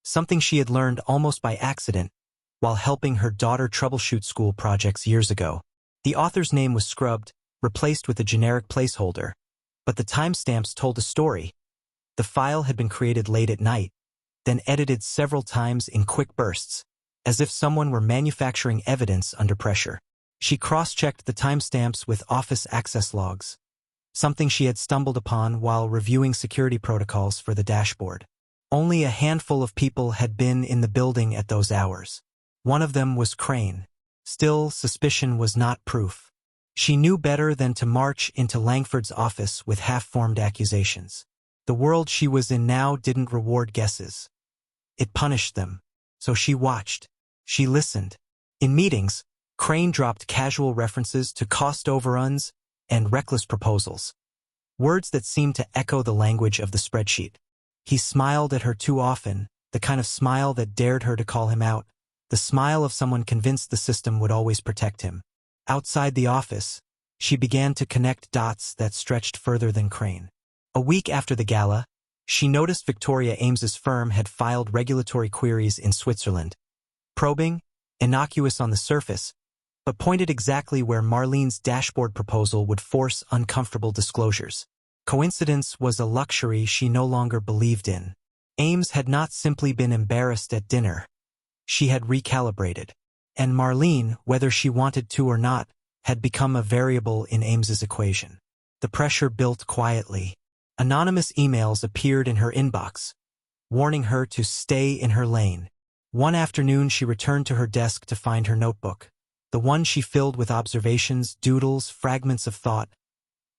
something she had learned almost by accident while helping her daughter troubleshoot school projects years ago. The author's name was scrubbed, replaced with a generic placeholder, but the timestamps told a story. The file had been created late at night, then edited several times in quick bursts, as if someone were manufacturing evidence under pressure. She cross-checked the timestamps with office access logs, something she had stumbled upon while reviewing security protocols for the dashboard. Only a handful of people had been in the building at those hours. One of them was Crane. Still, suspicion was not proof. She knew better than to march into Langford's office with half-formed accusations. The world she was in now didn't reward guesses. It punished them. So she watched. She listened. In meetings, Crane dropped casual references to cost overruns and reckless proposals, words that seemed to echo the language of the spreadsheet. He smiled at her too often, the kind of smile that dared her to call him out, the smile of someone convinced the system would always protect him. Outside the office, she began to connect dots that stretched further than Crane. A week after the gala, she noticed Victoria Ames's firm had filed regulatory queries in Switzerland. Probing, innocuous on the surface, but pointed exactly where Marlene's dashboard proposal would force uncomfortable disclosures. Coincidence was a luxury she no longer believed in. Ames had not simply been embarrassed at dinner. She had recalibrated. And Marlene, whether she wanted to or not, had become a variable in Ames's equation. The pressure built quietly. Anonymous emails appeared in her inbox, warning her to stay in her lane. One afternoon she returned to her desk to find her notebook, the one she filled with observations, doodles, fragments of thought.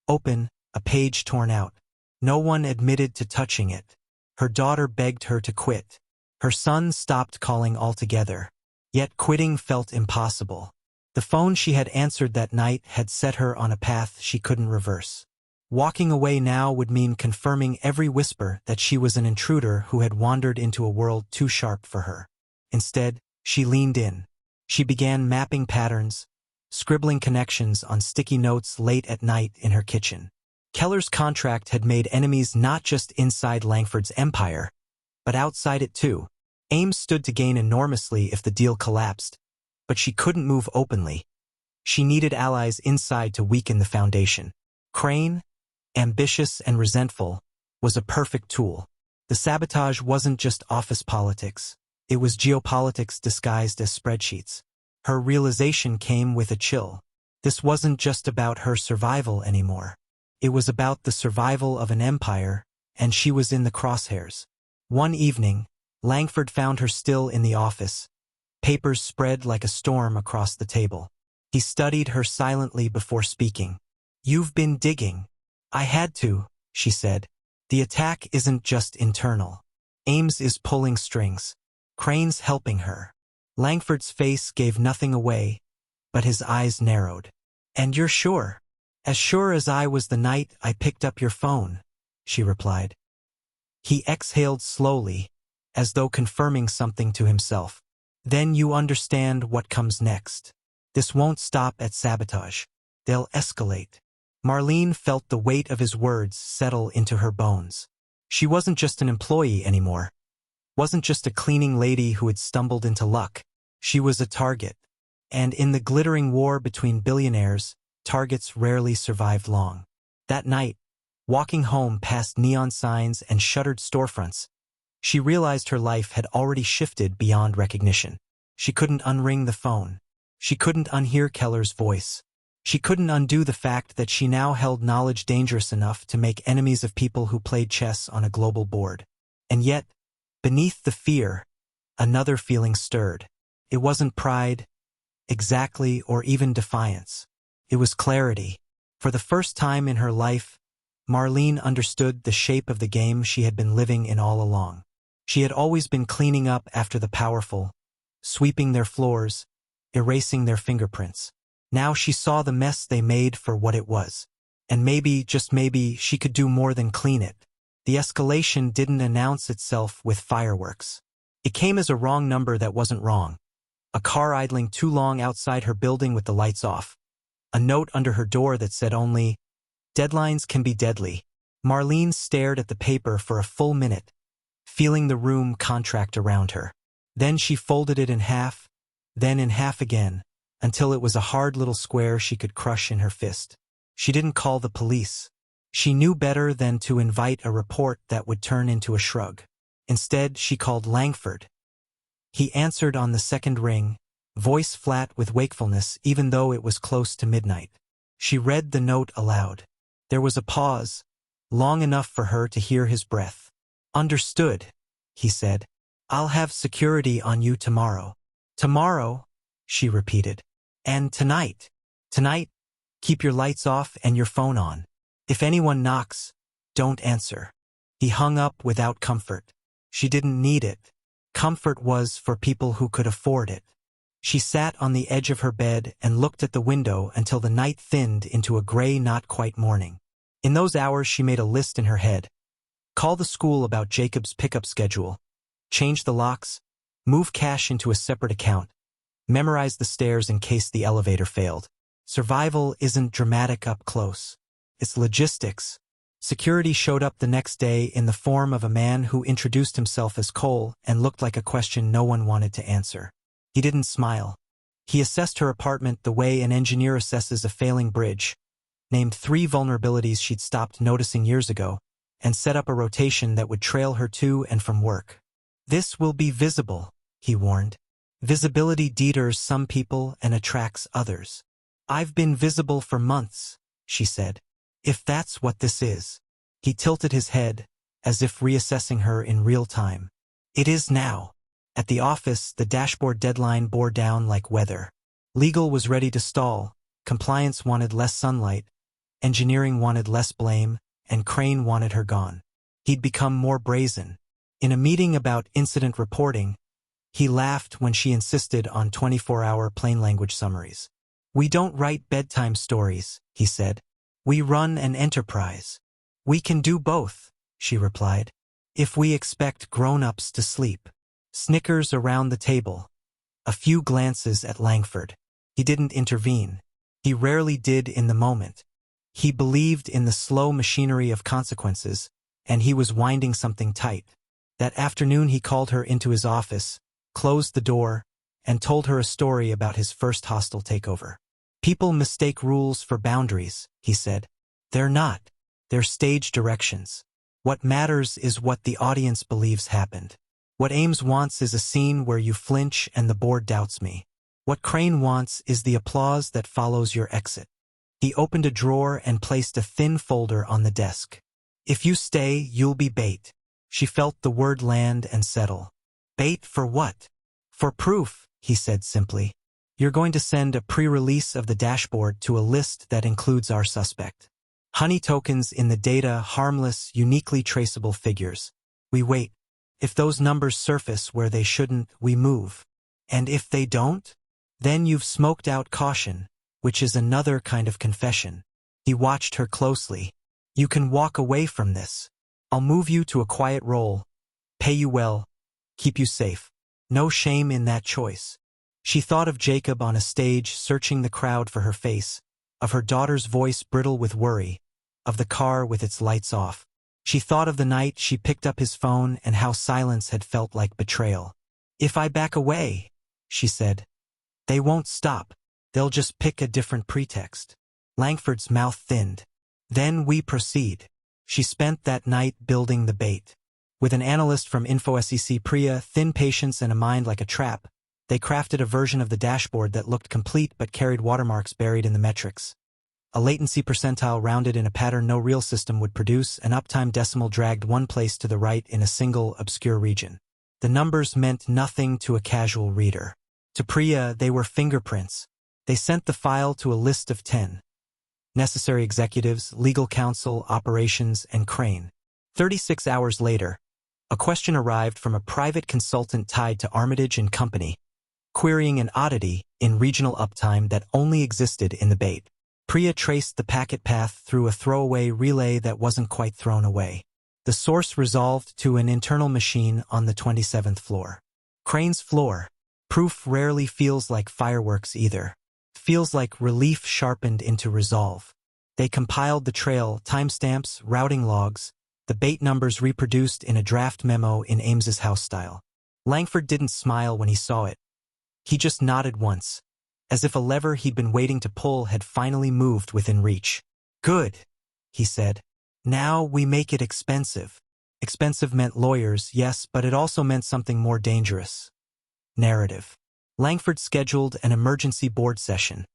Open, a page torn out. No one admitted to touching it. Her daughter begged her to quit. Her son stopped calling altogether. Yet quitting felt impossible. The phone she had answered that night had set her on a path she couldn't reverse. Walking away now would mean confirming every whisper that she was an intruder who had wandered into a world too sharp for her. Instead, she leaned in. She began mapping patterns, scribbling connections on sticky notes late at night in her kitchen. Keller's contract had made enemies not just inside Langford's empire, but outside it too. Ames stood to gain enormously if the deal collapsed, but she couldn't move openly. She needed allies inside to weaken the foundation. Crane, ambitious and resentful, was a perfect tool. The sabotage wasn't just office politics. It was geopolitics disguised as spreadsheets. Her realization came with a chill. This wasn't just about her survival anymore. It was about the survival of an empire, and she was in the crosshairs. One evening, Langford found her still in the office, papers spread like a storm across the table. He studied her silently before speaking. "You've been digging." "I had to," she said. "The attack isn't just internal. Ames is pulling strings. Crane's helping her." Langford's face gave nothing away, but his eyes narrowed. "And you're sure?" "As sure as I was the night I picked up your phone," she replied. He exhaled slowly, as though confirming something to himself. "Then you understand what comes next. This won't stop at sabotage. They'll escalate." Marlene felt the weight of his words settle into her bones. She wasn't just an employee anymore. wasn't just a cleaning lady who had stumbled into luck. She was a target. And in the glittering war between billionaires, targets rarely survived long. That night, walking home past neon signs and shuttered storefronts, she realized her life had already shifted beyond recognition. She couldn't unring the phone. She couldn't unhear Keller's voice. She couldn't undo the fact that she now held knowledge dangerous enough to make enemies of people who played chess on a global board. And yet, beneath the fear, another feeling stirred. It wasn't pride, exactly, or even defiance. It was clarity. For the first time in her life, Marlene understood the shape of the game she had been living in all along. She had always been cleaning up after the powerful, sweeping their floors, erasing their fingerprints. Now she saw the mess they made for what it was. And maybe, just maybe, she could do more than clean it. The escalation didn't announce itself with fireworks. It came as a wrong number that wasn't wrong. A car idling too long outside her building with the lights off. A note under her door that said only, "Deadlines can be deadly." Marlene stared at the paper for a full minute, feeling the room contract around her. Then she folded it in half, then in half again, until it was a hard little square she could crush in her fist. She didn't call the police. She knew better than to invite a report that would turn into a shrug. Instead, she called Langford. He answered on the second ring, voice flat with wakefulness even though it was close to midnight. She read the note aloud. There was a pause, long enough for her to hear his breath. "Understood," he said. "I'll have security on you tomorrow." "Tomorrow," she repeated. "And tonight. Tonight, keep your lights off and your phone on. If anyone knocks, don't answer." He hung up without comfort. She didn't need it. Comfort was for people who could afford it. She sat on the edge of her bed and looked at the window until the night thinned into a gray, not quite morning. In those hours she made a list in her head. Call the school about Jacob's pickup schedule. Change the locks. Move cash into a separate account. Memorize the stairs in case the elevator failed. Survival isn't dramatic up close. It's logistics. Security showed up the next day in the form of a man who introduced himself as Cole and looked like a question no one wanted to answer. He didn't smile. He assessed her apartment the way an engineer assesses a failing bridge, named 3 vulnerabilities she'd stopped noticing years ago, and set up a rotation that would trail her to and from work. "This will be visible," he warned. "Visibility deters some people and attracts others." "I've been visible for months," she said. "If that's what this is." He tilted his head, as if reassessing her in real time. "It is now." At the office, the dashboard deadline bore down like weather. Legal was ready to stall, compliance wanted less sunlight, engineering wanted less blame, and Crane wanted her gone. He'd become more brazen. In a meeting about incident reporting, he laughed when she insisted on 24-hour plain language summaries. "We don't write bedtime stories," he said. "We run an enterprise." "We can do both," she replied, "if we expect grown-ups to sleep." Snickers around the table. A few glances at Langford. He didn't intervene. He rarely did in the moment. He believed in the slow machinery of consequences, and he was winding something tight. That afternoon he called her into his office, closed the door, and told her a story about his first hostile takeover. "People mistake rules for boundaries," he said. "They're not. They're stage directions. What matters is what the audience believes happened. What Ames wants is a scene where you flinch and the board doubts me. What Crane wants is the applause that follows your exit." He opened a drawer and placed a thin folder on the desk. "If you stay, you'll be bait." She felt the word land and settle. "Bait for what?" "For proof," he said simply. "You're going to send a pre-release of the dashboard to a list that includes our suspect. Honey tokens in the data, harmless, uniquely traceable figures. We wait. If those numbers surface where they shouldn't, we move. And if they don't? Then you've smoked out caution, which is another kind of confession." He watched her closely. "You can walk away from this. I'll move you to a quiet role, pay you well, keep you safe. No shame in that choice." She thought of Jacob on a stage searching the crowd for her face, of her daughter's voice brittle with worry, of the car with its lights off. She thought of the night she picked up his phone and how silence had felt like betrayal. "If I back away," she said, "they won't stop. They'll just pick a different pretext." Langford's mouth thinned. "Then we proceed." She spent that night building the bait. With an analyst from InfoSEC Priya, thin patience and a mind like a trap, they crafted a version of the dashboard that looked complete but carried watermarks buried in the metrics. A latency percentile rounded in a pattern no real system would produce, an uptime decimal dragged one place to the right in a single, obscure region. The numbers meant nothing to a casual reader. To Priya, they were fingerprints. They sent the file to a list of 10. Necessary executives, legal counsel, operations, and Crane. 36 hours later, a question arrived from a private consultant tied to Armitage and Company, querying an oddity in regional uptime that only existed in the bait. Priya traced the packet path through a throwaway relay that wasn't quite thrown away. The source resolved to an internal machine on the 27th floor. Crane's floor. Proof rarely feels like fireworks either. Feels like relief sharpened into resolve. They compiled the trail, timestamps, routing logs, the bait numbers reproduced in a draft memo in Ames's house style. Langford didn't smile when he saw it. He just nodded once, as if a lever he'd been waiting to pull had finally moved within reach. "Good," he said. "Now we make it expensive." Expensive meant lawyers, yes, but it also meant something more dangerous. Narrative. Langford scheduled an emergency board session.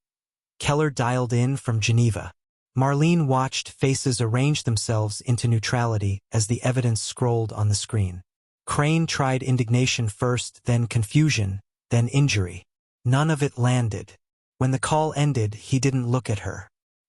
Keller dialed in from Geneva. Marlene watched faces arrange themselves into neutrality as the evidence scrolled on the screen. Crane tried indignation first, then confusion, then injury. None of it landed. When the call ended, he didn't look at her.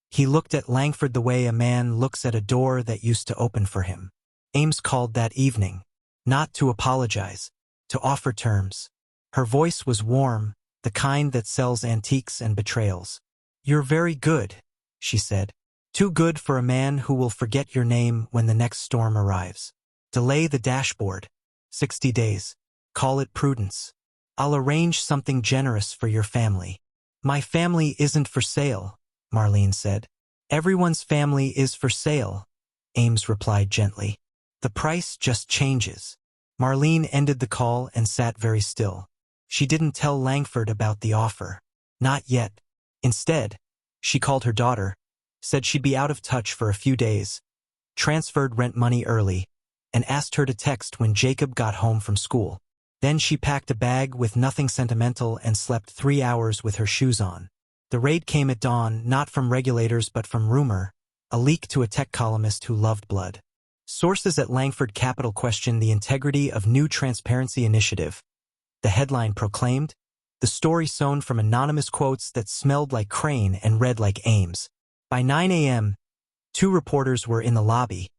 He looked at Langford the way a man looks at a door that used to open for him. Ames called that evening. Not to apologize. To offer terms. Her voice was warm, the kind that sells antiques and betrayals. "You're very good," she said. "Too good for a man who will forget your name when the next storm arrives. Delay the dashboard. 60 days. Call it prudence. I'll arrange something generous for your family." "My family isn't for sale," Marlene said. "Everyone's family is for sale," Ames replied gently. "The price just changes." Marlene ended the call and sat very still. She didn't tell Langford about the offer. Not yet. Instead, she called her daughter, said she'd be out of touch for a few days, transferred rent money early, and asked her to text when Jacob got home from school. Then she packed a bag with nothing sentimental and slept 3 hours with her shoes on. The raid came at dawn, not from regulators but from rumor, a leak to a tech columnist who loved blood. Sources at Langford Capital questioned the integrity of new transparency initiative. The headline proclaimed, the story sewn from anonymous quotes that smelled like Crane and read like Ames. By 9 a.m., 2 reporters were in the lobby,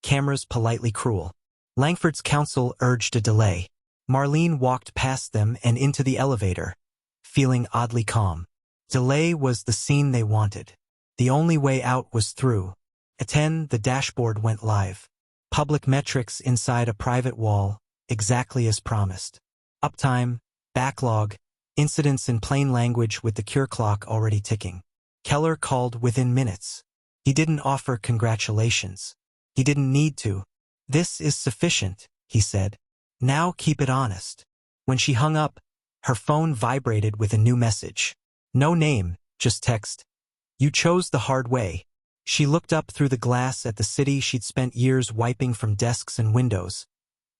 cameras politely cruel. Langford's counsel urged a delay. Marlene walked past them and into the elevator, feeling oddly calm. Delay was the scene they wanted. The only way out was through. At 10, the dashboard went live. Public metrics inside a private wall, exactly as promised. Uptime, backlog, incidents in plain language with the cure clock already ticking. Keller called within minutes. He didn't offer congratulations. He didn't need to. "This is sufficient," he said. "Now keep it honest." When she hung up, her phone vibrated with a new message. No name, just text. "You chose the hard way." She looked up through the glass at the city she'd spent years wiping from desks and windows.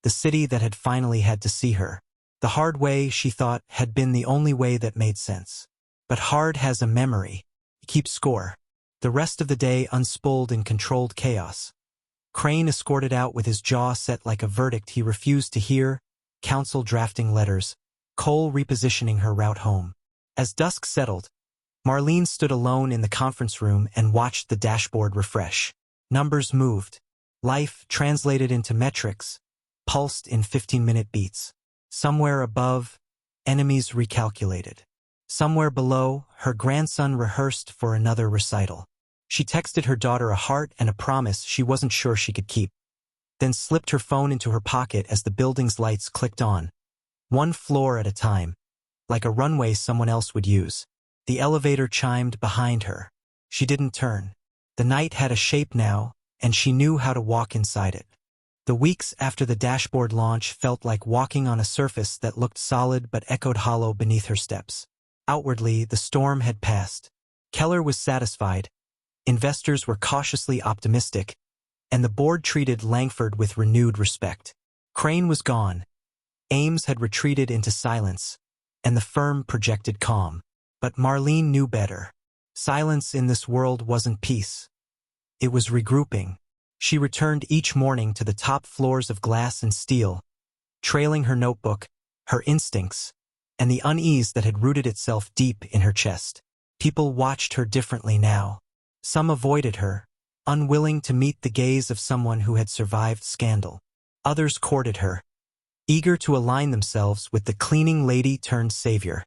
The city that had finally had to see her. The hard way, she thought, had been the only way that made sense. But hard has a memory. It keeps score. The rest of the day unspooled in controlled chaos. Crane escorted out with his jaw set like a verdict he refused to hear, counsel drafting letters, Cole repositioning her route home. As dusk settled, Marlene stood alone in the conference room and watched the dashboard refresh. Numbers moved. Life, translated into metrics, pulsed in 15-minute beats. Somewhere above, enemies recalculated. Somewhere below, her grandson rehearsed for another recital. She texted her daughter a heart and a promise she wasn't sure she could keep, then slipped her phone into her pocket as the building's lights clicked on. One floor at a time, like a runway someone else would use. The elevator chimed behind her. She didn't turn. The night had a shape now, and she knew how to walk inside it. The weeks after the dashboard launch felt like walking on a surface that looked solid but echoed hollow beneath her steps. Outwardly, the storm had passed. Keller was satisfied, investors were cautiously optimistic, and the board treated Langford with renewed respect. Crane was gone. Ames had retreated into silence, and the firm projected calm. But Marlene knew better. Silence in this world wasn't peace. It was regrouping. She returned each morning to the top floors of glass and steel, trailing her notebook, her instincts, and the unease that had rooted itself deep in her chest. People watched her differently now. Some avoided her, unwilling to meet the gaze of someone who had survived scandal. Others courted her, eager to align themselves with the cleaning lady turned savior.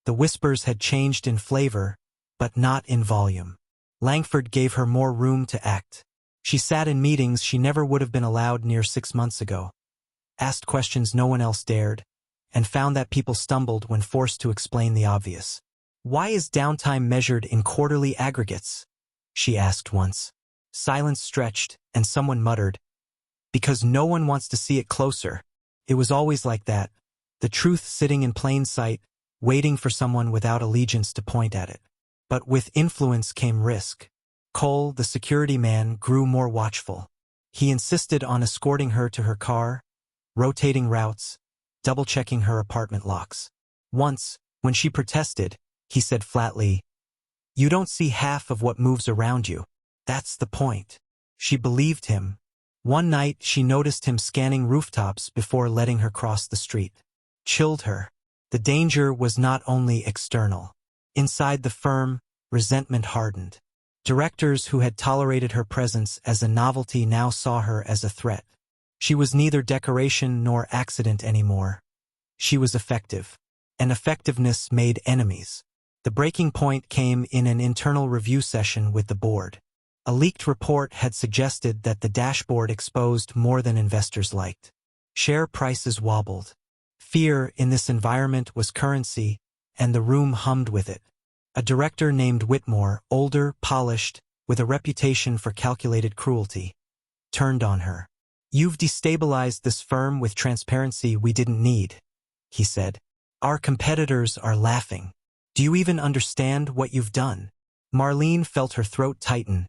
The whispers had changed in flavor, but not in volume. Langford gave her more room to act. She sat in meetings she never would have been allowed near 6 months ago, asked questions no one else dared, and found that people stumbled when forced to explain the obvious. "Why is downtime measured in quarterly aggregates?" she asked once. Silence stretched, and someone muttered, "Because no one wants to see it closer." It was always like that, the truth sitting in plain sight, waiting for someone without allegiance to point at it. But with influence came risk. Cole, the security man, grew more watchful. He insisted on escorting her to her car, rotating routes, double-checking her apartment locks. Once, when she protested, he said flatly, "You don't see half of what moves around you. That's the point." She believed him. One night, she noticed him scanning rooftops before letting her cross the street. Chilled her. The danger was not only external. Inside the firm, resentment hardened. Directors who had tolerated her presence as a novelty now saw her as a threat. She was neither decoration nor accident anymore. She was effective. And effectiveness made enemies. The breaking point came in an internal review session with the board. A leaked report had suggested that the dashboard exposed more than investors liked. Share prices wobbled. Fear in this environment was currency, and the room hummed with it. A director named Whitmore, older, polished, with a reputation for calculated cruelty, turned on her. "You've destabilized this firm with transparency we didn't need," he said. "Our competitors are laughing. Do you even understand what you've done?" Marlene felt her throat tighten,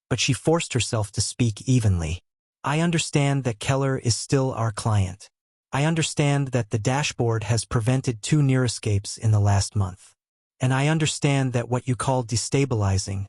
but she forced herself to speak evenly. "I understand that Keller is still our client. I understand that the dashboard has prevented 2 near escapes in the last month. And I understand that what you call destabilizing,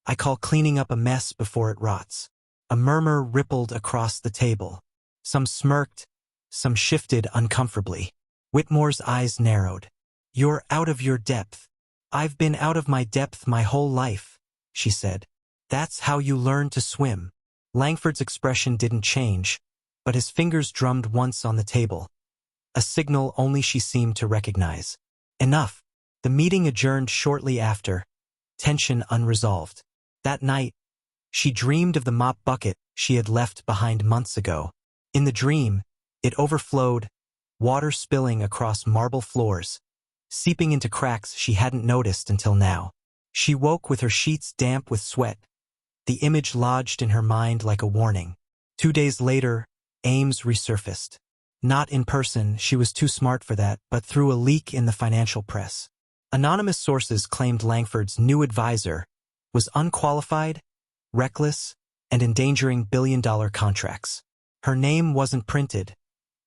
I call cleaning up a mess before it rots." A murmur rippled across the table. Some smirked, some shifted uncomfortably. Whitmore's eyes narrowed. "You're out of your depth." "I've been out of my depth my whole life," she said. "That's how you learn to swim." Langford's expression didn't change, but his fingers drummed once on the table. A signal only she seemed to recognize. Enough. The meeting adjourned shortly after, tension unresolved. That night, she dreamed of the mop bucket she had left behind months ago. In the dream, it overflowed, water spilling across marble floors, seeping into cracks she hadn't noticed until now. She woke with her sheets damp with sweat, the image lodged in her mind like a warning. 2 days later, Ames resurfaced. Not in person, she was too smart for that, but through a leak in the financial press. Anonymous sources claimed Langford's new advisor was unqualified, reckless, and endangering billion-dollar contracts. Her name wasn't printed,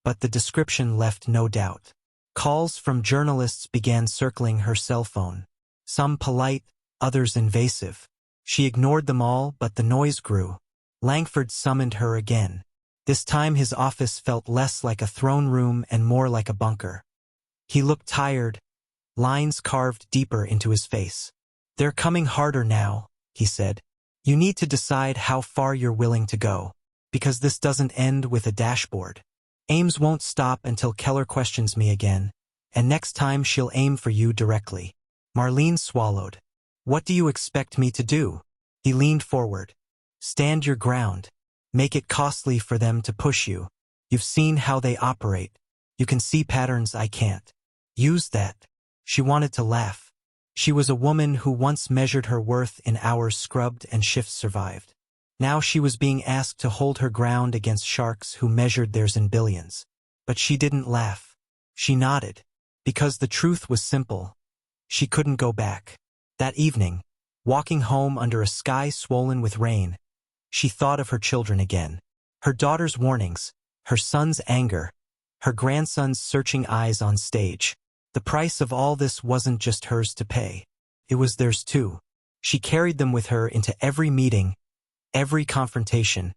but the description left no doubt. Calls from journalists began circling her cell phone, some polite, others invasive. She ignored them all, but the noise grew. Langford summoned her again. This time his office felt less like a throne room and more like a bunker. He looked tired, lines carved deeper into his face. "They're coming harder now," he said. "You need to decide how far you're willing to go, because this doesn't end with a dashboard. Ames won't stop until Keller questions me again, and next time she'll aim for you directly." Marlene swallowed. "What do you expect me to do?" He leaned forward. "Stand your ground. Make it costly for them to push you. You've seen how they operate. You can see patterns I can't. Use that." She wanted to laugh. She was a woman who once measured her worth in hours scrubbed and shifts survived. Now she was being asked to hold her ground against sharks who measured theirs in billions. But she didn't laugh. She nodded. Because the truth was simple. She couldn't go back. That evening, walking home under a sky swollen with rain, she thought of her children again. Her daughter's warnings, her son's anger, her grandson's searching eyes on stage. The price of all this wasn't just hers to pay. It was theirs too. She carried them with her into every meeting, every confrontation,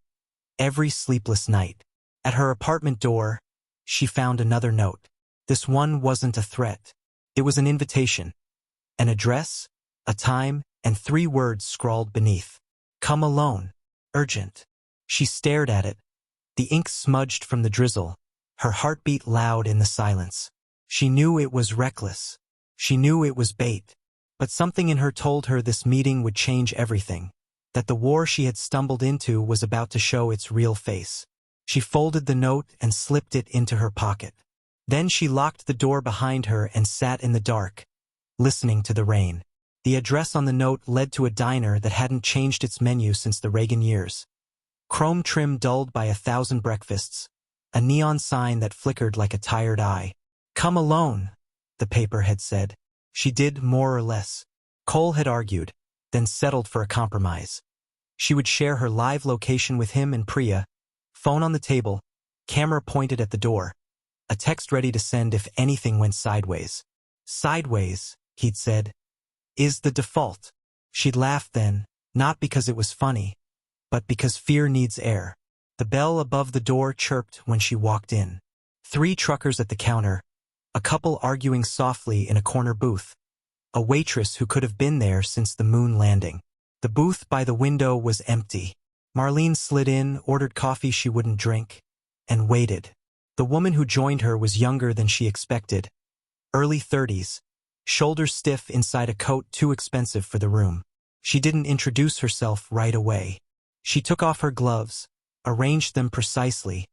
every sleepless night. At her apartment door, she found another note. This one wasn't a threat. It was an invitation. An address, a time, and 3 words scrawled beneath. Come alone. Urgent. She stared at it. The ink smudged from the drizzle, her heartbeat loud in the silence. She knew it was reckless. She knew it was bait. But something in her told her this meeting would change everything. That the war she had stumbled into was about to show its real face. She folded the note and slipped it into her pocket. Then she locked the door behind her and sat in the dark, listening to the rain. The address on the note led to a diner that hadn't changed its menu since the Reagan years. Chrome trim dulled by 1,000 breakfasts, a neon sign that flickered like a tired eye. Come alone, the paper had said. She did more or less. Cole had argued, then settled for a compromise. She would share her live location with him and Priya, phone on the table, camera pointed at the door, a text ready to send if anything went sideways. Sideways, he'd said, is the default. She'd laughed then, not because it was funny, but because fear needs air. The bell above the door chirped when she walked in. 3 truckers at the counter, a couple arguing softly in a corner booth, a waitress who could have been there since the moon landing. The booth by the window was empty. Marlene slid in, ordered coffee she wouldn't drink, and waited. The woman who joined her was younger than she expected, early 30s, shoulders stiff inside a coat too expensive for the room. She didn't introduce herself right away. She took off her gloves, arranged them precisely,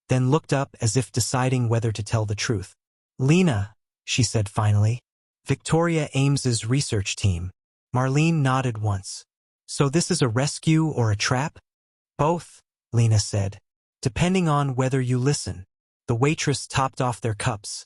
then looked up as if deciding whether to tell the truth. Lena, she said finally. Victoria Ames's research team. Marlene nodded once. So this is a rescue or a trap? Both, Lena said. Depending on whether you listen. The waitress topped off their cups,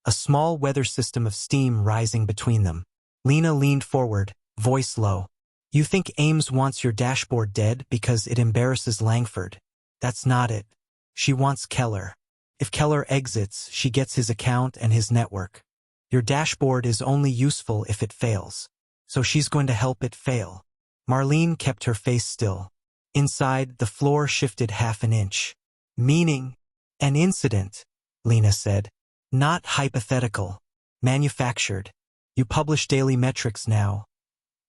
a small weather system of steam rising between them. Lena leaned forward, voice low. You think Ames wants your dashboard dead because it embarrasses Langford? That's not it. She wants Keller. If Keller exits, she gets his account and his network. Your dashboard is only useful if it fails. So she's going to help it fail. Marlene kept her face still. Inside, the floor shifted half an inch. Meaning, an incident, Lena said. Not hypothetical. Manufactured. You publish daily metrics now.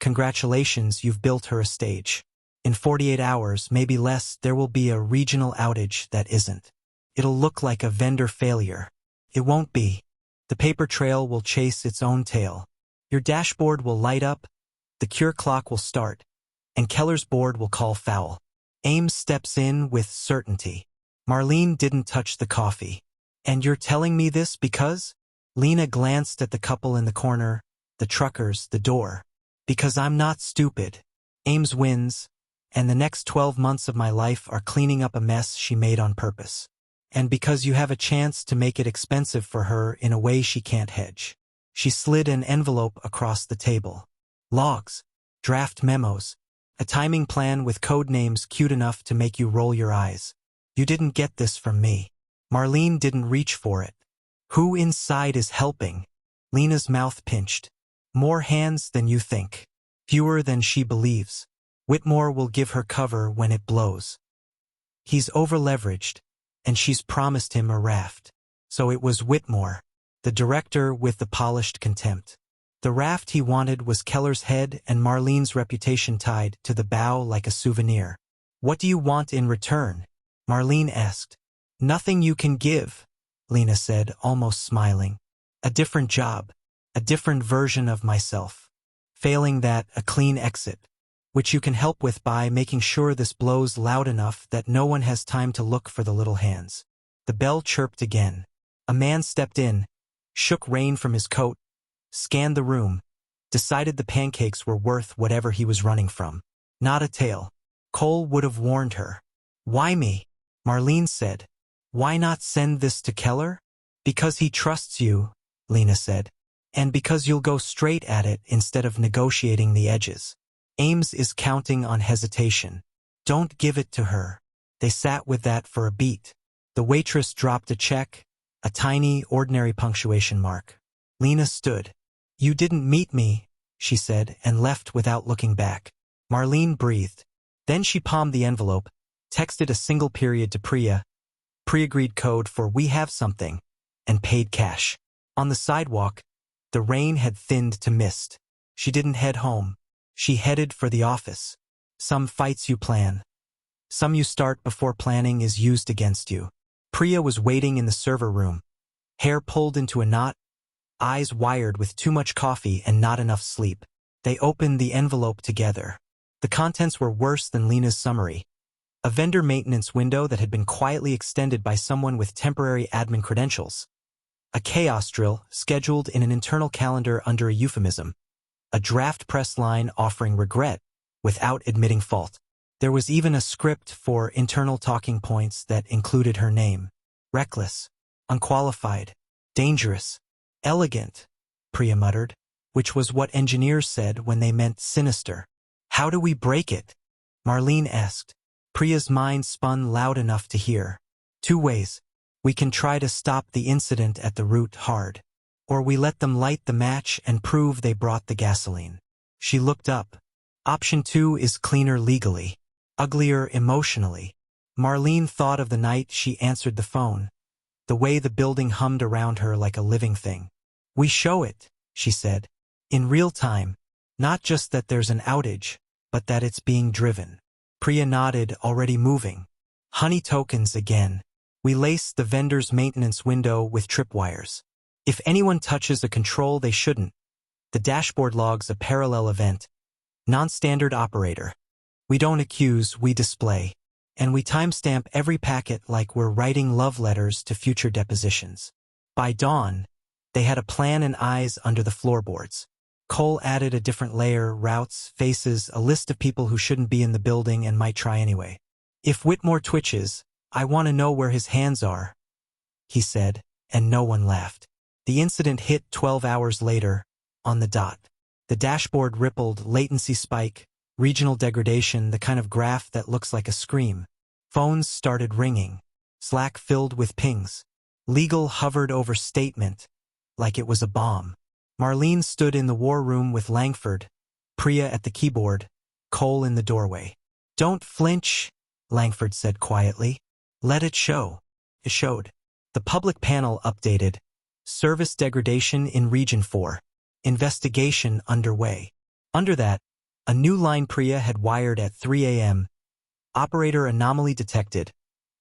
Congratulations, you've built her a stage. In 48 hours, maybe less, there will be a regional outage that isn't. It'll look like a vendor failure. It won't be. The paper trail will chase its own tail. Your dashboard will light up, the cure clock will start, and Keller's board will call foul. Ames steps in with certainty. Marlene didn't touch the coffee. And you're telling me this because? Lena glanced at the couple in the corner, the truckers, the door. Because I'm not stupid. Ames wins, and the next 12 months of my life are cleaning up a mess she made on purpose. And because you have a chance to make it expensive for her in a way she can't hedge. She slid an envelope across the table. Logs, draft memos, a timing plan with code names cute enough to make you roll your eyes. You didn't get this from me. Marlene didn't reach for it. Who inside is helping? Lena's mouth pinched. More hands than you think. Fewer than she believes. Whitmore will give her cover when it blows. He's overleveraged, and she's promised him a raft. So it was Whitmore, the director with the polished contempt. The raft he wanted was Keller's head and Marlene's reputation tied to the bow like a souvenir. What do you want in return? Marlene asked. Nothing you can give, Lena said, almost smiling. A different job, a different version of myself. Failing that, a clean exit, which you can help with by making sure this blows loud enough that no one has time to look for the little hands. The bell chirped again. A man stepped in, shook rain from his coat, scanned the room, decided the pancakes were worth whatever he was running from. Not a tale. Cole would have warned her. Why me? Marlene said. Why not send this to Keller? Because he trusts you, Lena said. And because you'll go straight at it instead of negotiating the edges. Ames is counting on hesitation. Don't give it to her. They sat with that for a beat. The waitress dropped a check, a tiny, ordinary punctuation mark. Lena stood. You didn't meet me, she said, and left without looking back. Marlene breathed. Then she palmed the envelope, texted a single period to Priya, pre-agreed code for "we have something," and paid cash. On the sidewalk, the rain had thinned to mist. She didn't head home. She headed for the office. Some fights you plan. Some you start before planning is used against you. Priya was waiting in the server room. Hair pulled into a knot, eyes wired with too much coffee and not enough sleep. They opened the envelope together. The contents were worse than Lena's summary. A vendor maintenance window that had been quietly extended by someone with temporary admin credentials. A chaos drill scheduled in an internal calendar under a euphemism. A draft press line offering regret without admitting fault. There was even a script for internal talking points that included her name. Reckless, unqualified, dangerous, elegant, Priya muttered, which was what engineers said when they meant sinister. How do we break it? Marlene asked. Priya's mind spun loud enough to hear. Two ways. We can try to stop the incident at the root hard. Or we let them light the match and prove they brought the gasoline. She looked up. Option 2 is cleaner legally, uglier emotionally. Marlene thought of the night she answered the phone, the way the building hummed around her like a living thing. We show it, she said, in real time, not just that there's an outage, but that it's being driven. Priya nodded, already moving. Honey tokens again. We lace the vendor's maintenance window with tripwires. If anyone touches a control they shouldn't, the dashboard logs a parallel event. Non-standard operator. We don't accuse, we display. And we timestamp every packet like we're writing love letters to future depositions. By dawn, they had a plan and eyes under the floorboards. Cole added a different layer, routes, faces, a list of people who shouldn't be in the building and might try anyway. If Whitmore twitches, I want to know where his hands are, he said, and no one laughed. The incident hit 12 hours later, on the dot. The dashboard rippled, latency spike, regional degradation, the kind of graph that looks like a scream. Phones started ringing. Slack filled with pings. Legal hovered over statement, like it was a bomb. Marlene stood in the war room with Langford, Priya at the keyboard, Cole in the doorway. Don't flinch, Langford said quietly. Let it show. It showed. The public panel updated. Service degradation in Region 4. Investigation underway. Under that, a new line Priya had wired at 3 a.m. Operator anomaly detected.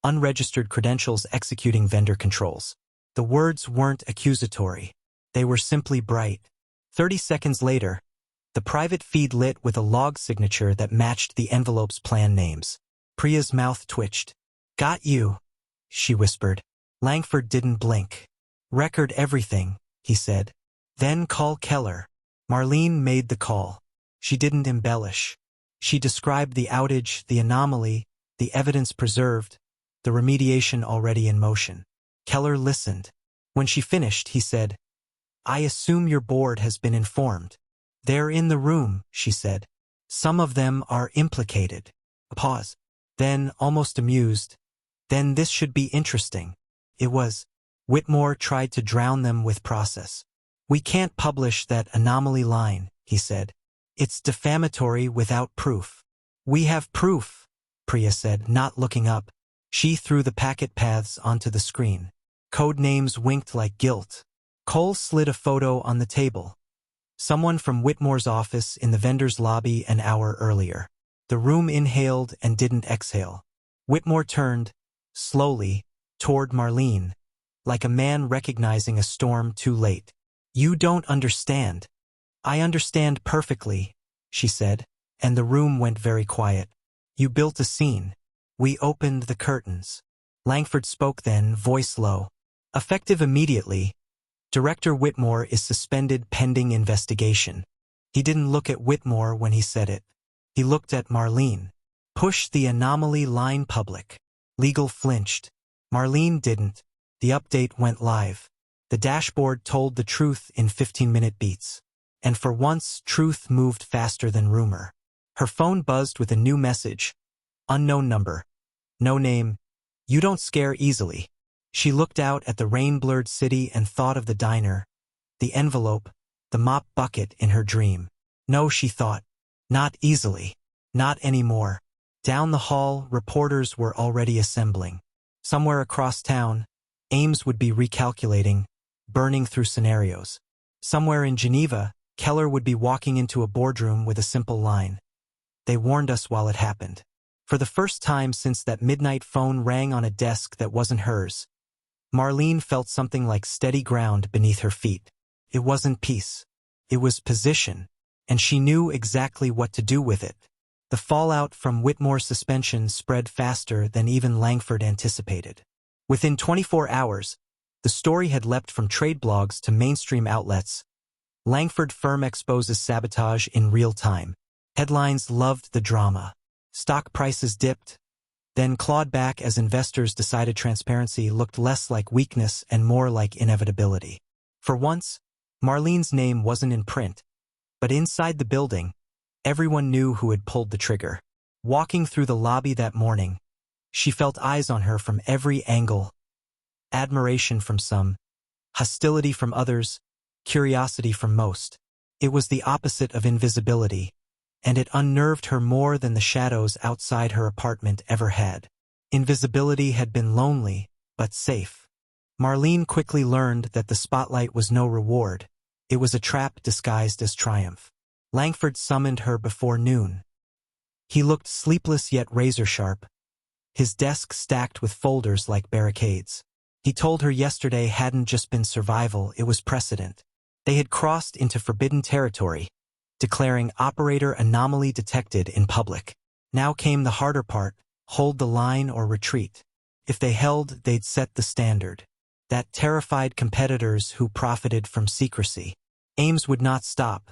Unregistered credentials executing vendor controls. The words weren't accusatory. They were simply bright. 30 seconds later, the private feed lit with a log signature that matched the envelope's plan names. Priya's mouth twitched. Got you, she whispered. Langford didn't blink. Record everything, he said. Then call Keller. Marlene made the call. She didn't embellish. She described the outage, the anomaly, the evidence preserved, the remediation already in motion. Keller listened. When she finished, he said, I assume your board has been informed. They're in the room, she said. Some of them are implicated. A pause. Then, almost amused, then this should be interesting. It was. Whitmore tried to drown them with process. We can't publish that anomaly line, he said. It's defamatory without proof. We have proof, Priya said, not looking up. She threw the packet paths onto the screen. Code names winked like guilt. Cole slid a photo on the table. Someone from Whitmore's office in the vendor's lobby an hour earlier. The room inhaled and didn't exhale. Whitmore turned, slowly, toward Marlene, like a man recognizing a storm too late. You don't understand. I understand perfectly, she said, and the room went very quiet. You built a scene. We opened the curtains. Langford spoke then, voice low. Effective immediately. Director Whitmore is suspended pending investigation. He didn't look at Whitmore when he said it. He looked at Marlene. Push the anomaly line public. Legal flinched. Marlene didn't. The update went live. The dashboard told the truth in 15-minute beats. And for once, truth moved faster than rumor. Her phone buzzed with a new message. Unknown number. No name. You don't scare easily. She looked out at the rain-blurred city and thought of the diner, the envelope, the mop bucket in her dream. No, she thought. Not easily. Not anymore. Down the hall, reporters were already assembling. Somewhere across town, Ames would be recalculating, burning through scenarios. Somewhere in Geneva, Keller would be walking into a boardroom with a simple line. They warned us while it happened. For the first time since that midnight phone rang on a desk that wasn't hers, Marlene felt something like steady ground beneath her feet. It wasn't peace. It was position, and she knew exactly what to do with it. The fallout from Whitmore's suspension spread faster than even Langford anticipated. Within 24 hours, the story had leapt from trade blogs to mainstream outlets. Langford firm exposes sabotage in real time. Headlines loved the drama. Stock prices dipped, then clawed back as investors decided transparency looked less like weakness and more like inevitability. For once, Marlene's name wasn't in print, but inside the building, everyone knew who had pulled the trigger. Walking through the lobby that morning, she felt eyes on her from every angle. Admiration from some, hostility from others, curiosity from most. It was the opposite of invisibility, and it unnerved her more than the shadows outside her apartment ever had. Invisibility had been lonely, but safe. Marlene quickly learned that the spotlight was no reward. It was a trap disguised as triumph. Langford summoned her before noon. He looked sleepless yet razor-sharp, his desk stacked with folders like barricades. He told her yesterday hadn't just been survival, it was precedent. They had crossed into forbidden territory, declaring operator anomaly detected in public. Now came the harder part, hold the line or retreat. If they held, they'd set the standard. That terrified competitors who profited from secrecy. Ames would not stop.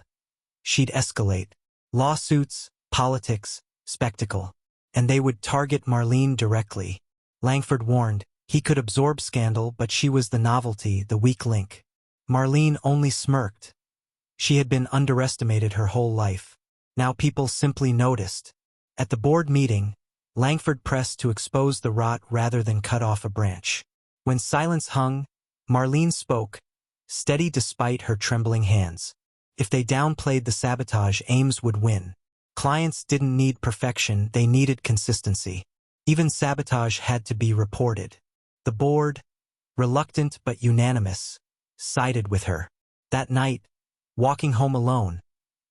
She'd escalate. Lawsuits, politics, spectacle. And they would target Marlene directly. Langford warned, he could absorb scandal, but she was the novelty, the weak link. Marlene only smirked. She had been underestimated her whole life. Now people simply noticed. At the board meeting, Langford pressed to expose the rot rather than cut off a branch. When silence hung, Marlene spoke, steady despite her trembling hands. If they downplayed the sabotage, Ames would win. Clients didn't need perfection, they needed consistency. Even sabotage had to be reported. The board, reluctant but unanimous, sided with her. That night, walking home alone,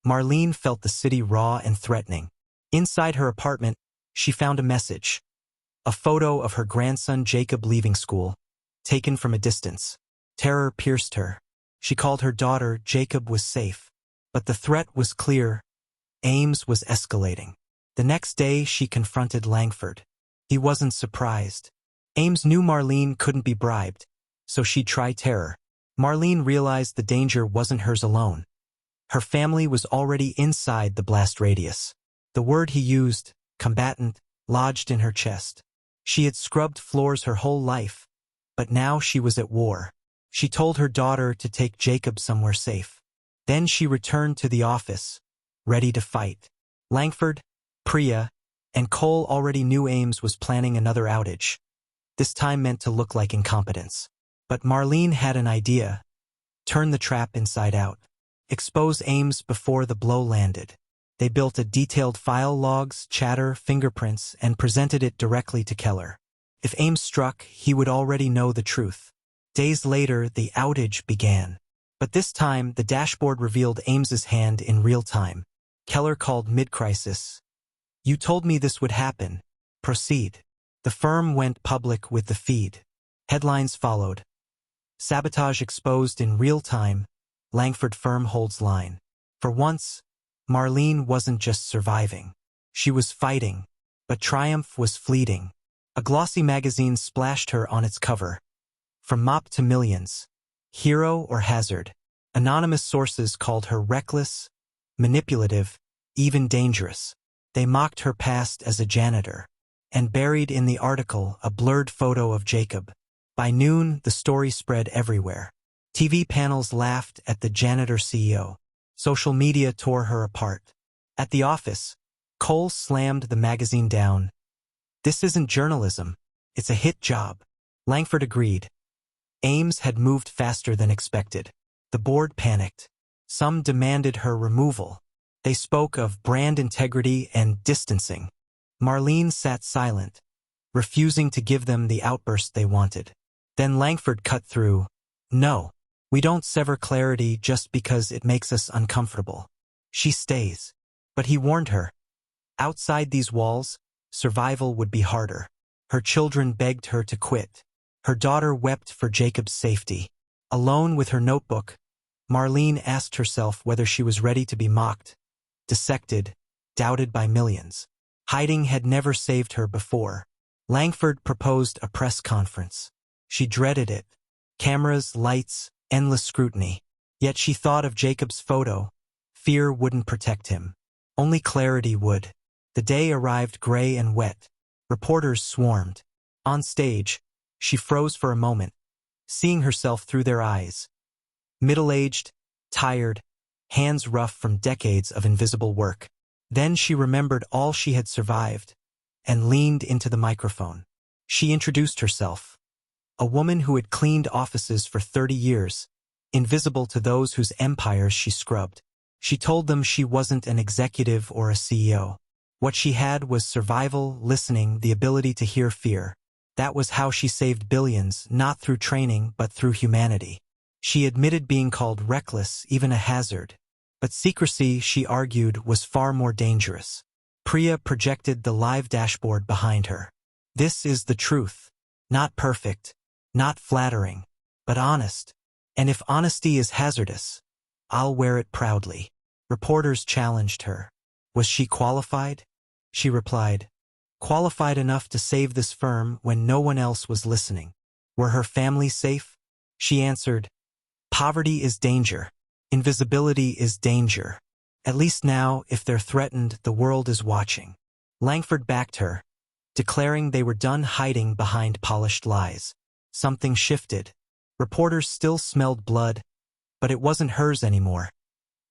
Marlene felt the city raw and threatening. Inside her apartment, she found a message. A photo of her grandson Jacob leaving school, taken from a distance. Terror pierced her. She called her daughter. Jacob was safe. But the threat was clear. Ames was escalating. The next day, she confronted Langford. He wasn't surprised. Ames knew Marlene couldn't be bribed, so she'd try terror. Marlene realized the danger wasn't hers alone. Her family was already inside the blast radius. The word he used, combatant, lodged in her chest. She had scrubbed floors her whole life, but now she was at war. She told her daughter to take Jacob somewhere safe. Then she returned to the office, ready to fight. Langford, Priya, and Cole already knew Ames was planning another outage. This time meant to look like incompetence. But Marlene had an idea. Turn the trap inside out. Expose Ames before the blow landed. They built a detailed file, logs, chatter, fingerprints, and presented it directly to Keller. If Ames struck, he would already know the truth. Days later, the outage began. But this time, the dashboard revealed Ames's hand in real time. Keller called mid-crisis. You told me this would happen. Proceed. The firm went public with the feed. Headlines followed. Sabotage exposed in real time. Langford firm holds line. For once, Marlene wasn't just surviving. She was fighting, but triumph was fleeting. A glossy magazine splashed her on its cover. From mop to millions. Hero or hazard. Anonymous sources called her reckless, manipulative, even dangerous. They mocked her past as a janitor. And buried in the article, a blurred photo of Jacob. By noon, the story spread everywhere. TV panels laughed at the janitor CEO. Social media tore her apart. At the office, Cole slammed the magazine down. "This isn't journalism. It's a hit job." Langford agreed. Ames had moved faster than expected. The board panicked. Some demanded her removal. They spoke of brand integrity and distancing. Marlene sat silent, refusing to give them the outburst they wanted. Then Langford cut through. "No, we don't sever clarity just because it makes us uncomfortable." She stays. But he warned her. Outside these walls, survival would be harder. Her children begged her to quit. Her daughter wept for Jacob's safety. Alone with her notebook, Marlene asked herself whether she was ready to be mocked, dissected, doubted by millions. Hiding had never saved her before. Langford proposed a press conference. She dreaded it. Cameras, lights, endless scrutiny. Yet she thought of Jacob's photo. Fear wouldn't protect him. Only clarity would. The day arrived gray and wet. Reporters swarmed. On stage, she froze for a moment, seeing herself through their eyes. Middle-aged, tired, hands rough from decades of invisible work. Then she remembered all she had survived, and leaned into the microphone. She introduced herself. A woman who had cleaned offices for 30 years, invisible to those whose empires she scrubbed. She told them she wasn't an executive or a CEO. What she had was survival, listening, the ability to hear fear. That was how she saved billions, not through training, but through humanity. She admitted being called reckless, even a hazard. But secrecy, she argued, was far more dangerous. Priya projected the live dashboard behind her. "This is the truth. Not perfect, not flattering, but honest. And if honesty is hazardous, I'll wear it proudly." Reporters challenged her. Was she qualified? She replied, "Qualified enough to save this firm when no one else was listening." Were her family safe? She answered, "Poverty is danger. Invisibility is danger. At least now, if they're threatened, the world is watching." Langford backed her, declaring they were done hiding behind polished lies. Something shifted. Reporters still smelled blood, but it wasn't hers anymore.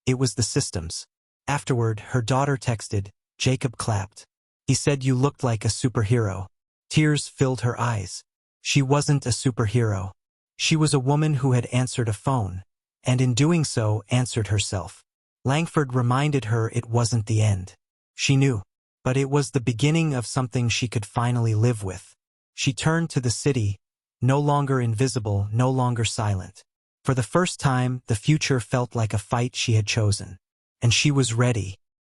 It was the system's. Afterward, her daughter texted. Jacob clapped. He said you looked like a superhero. Tears filled her eyes. She wasn't a superhero. She was a woman who had answered a phone, and in doing so, answered herself. Langford reminded her it wasn't the end. She knew, but it was the beginning of something she could finally live with. She turned to the city, no longer invisible, no longer silent. For the first time, the future felt like a fight she had chosen. And she was ready.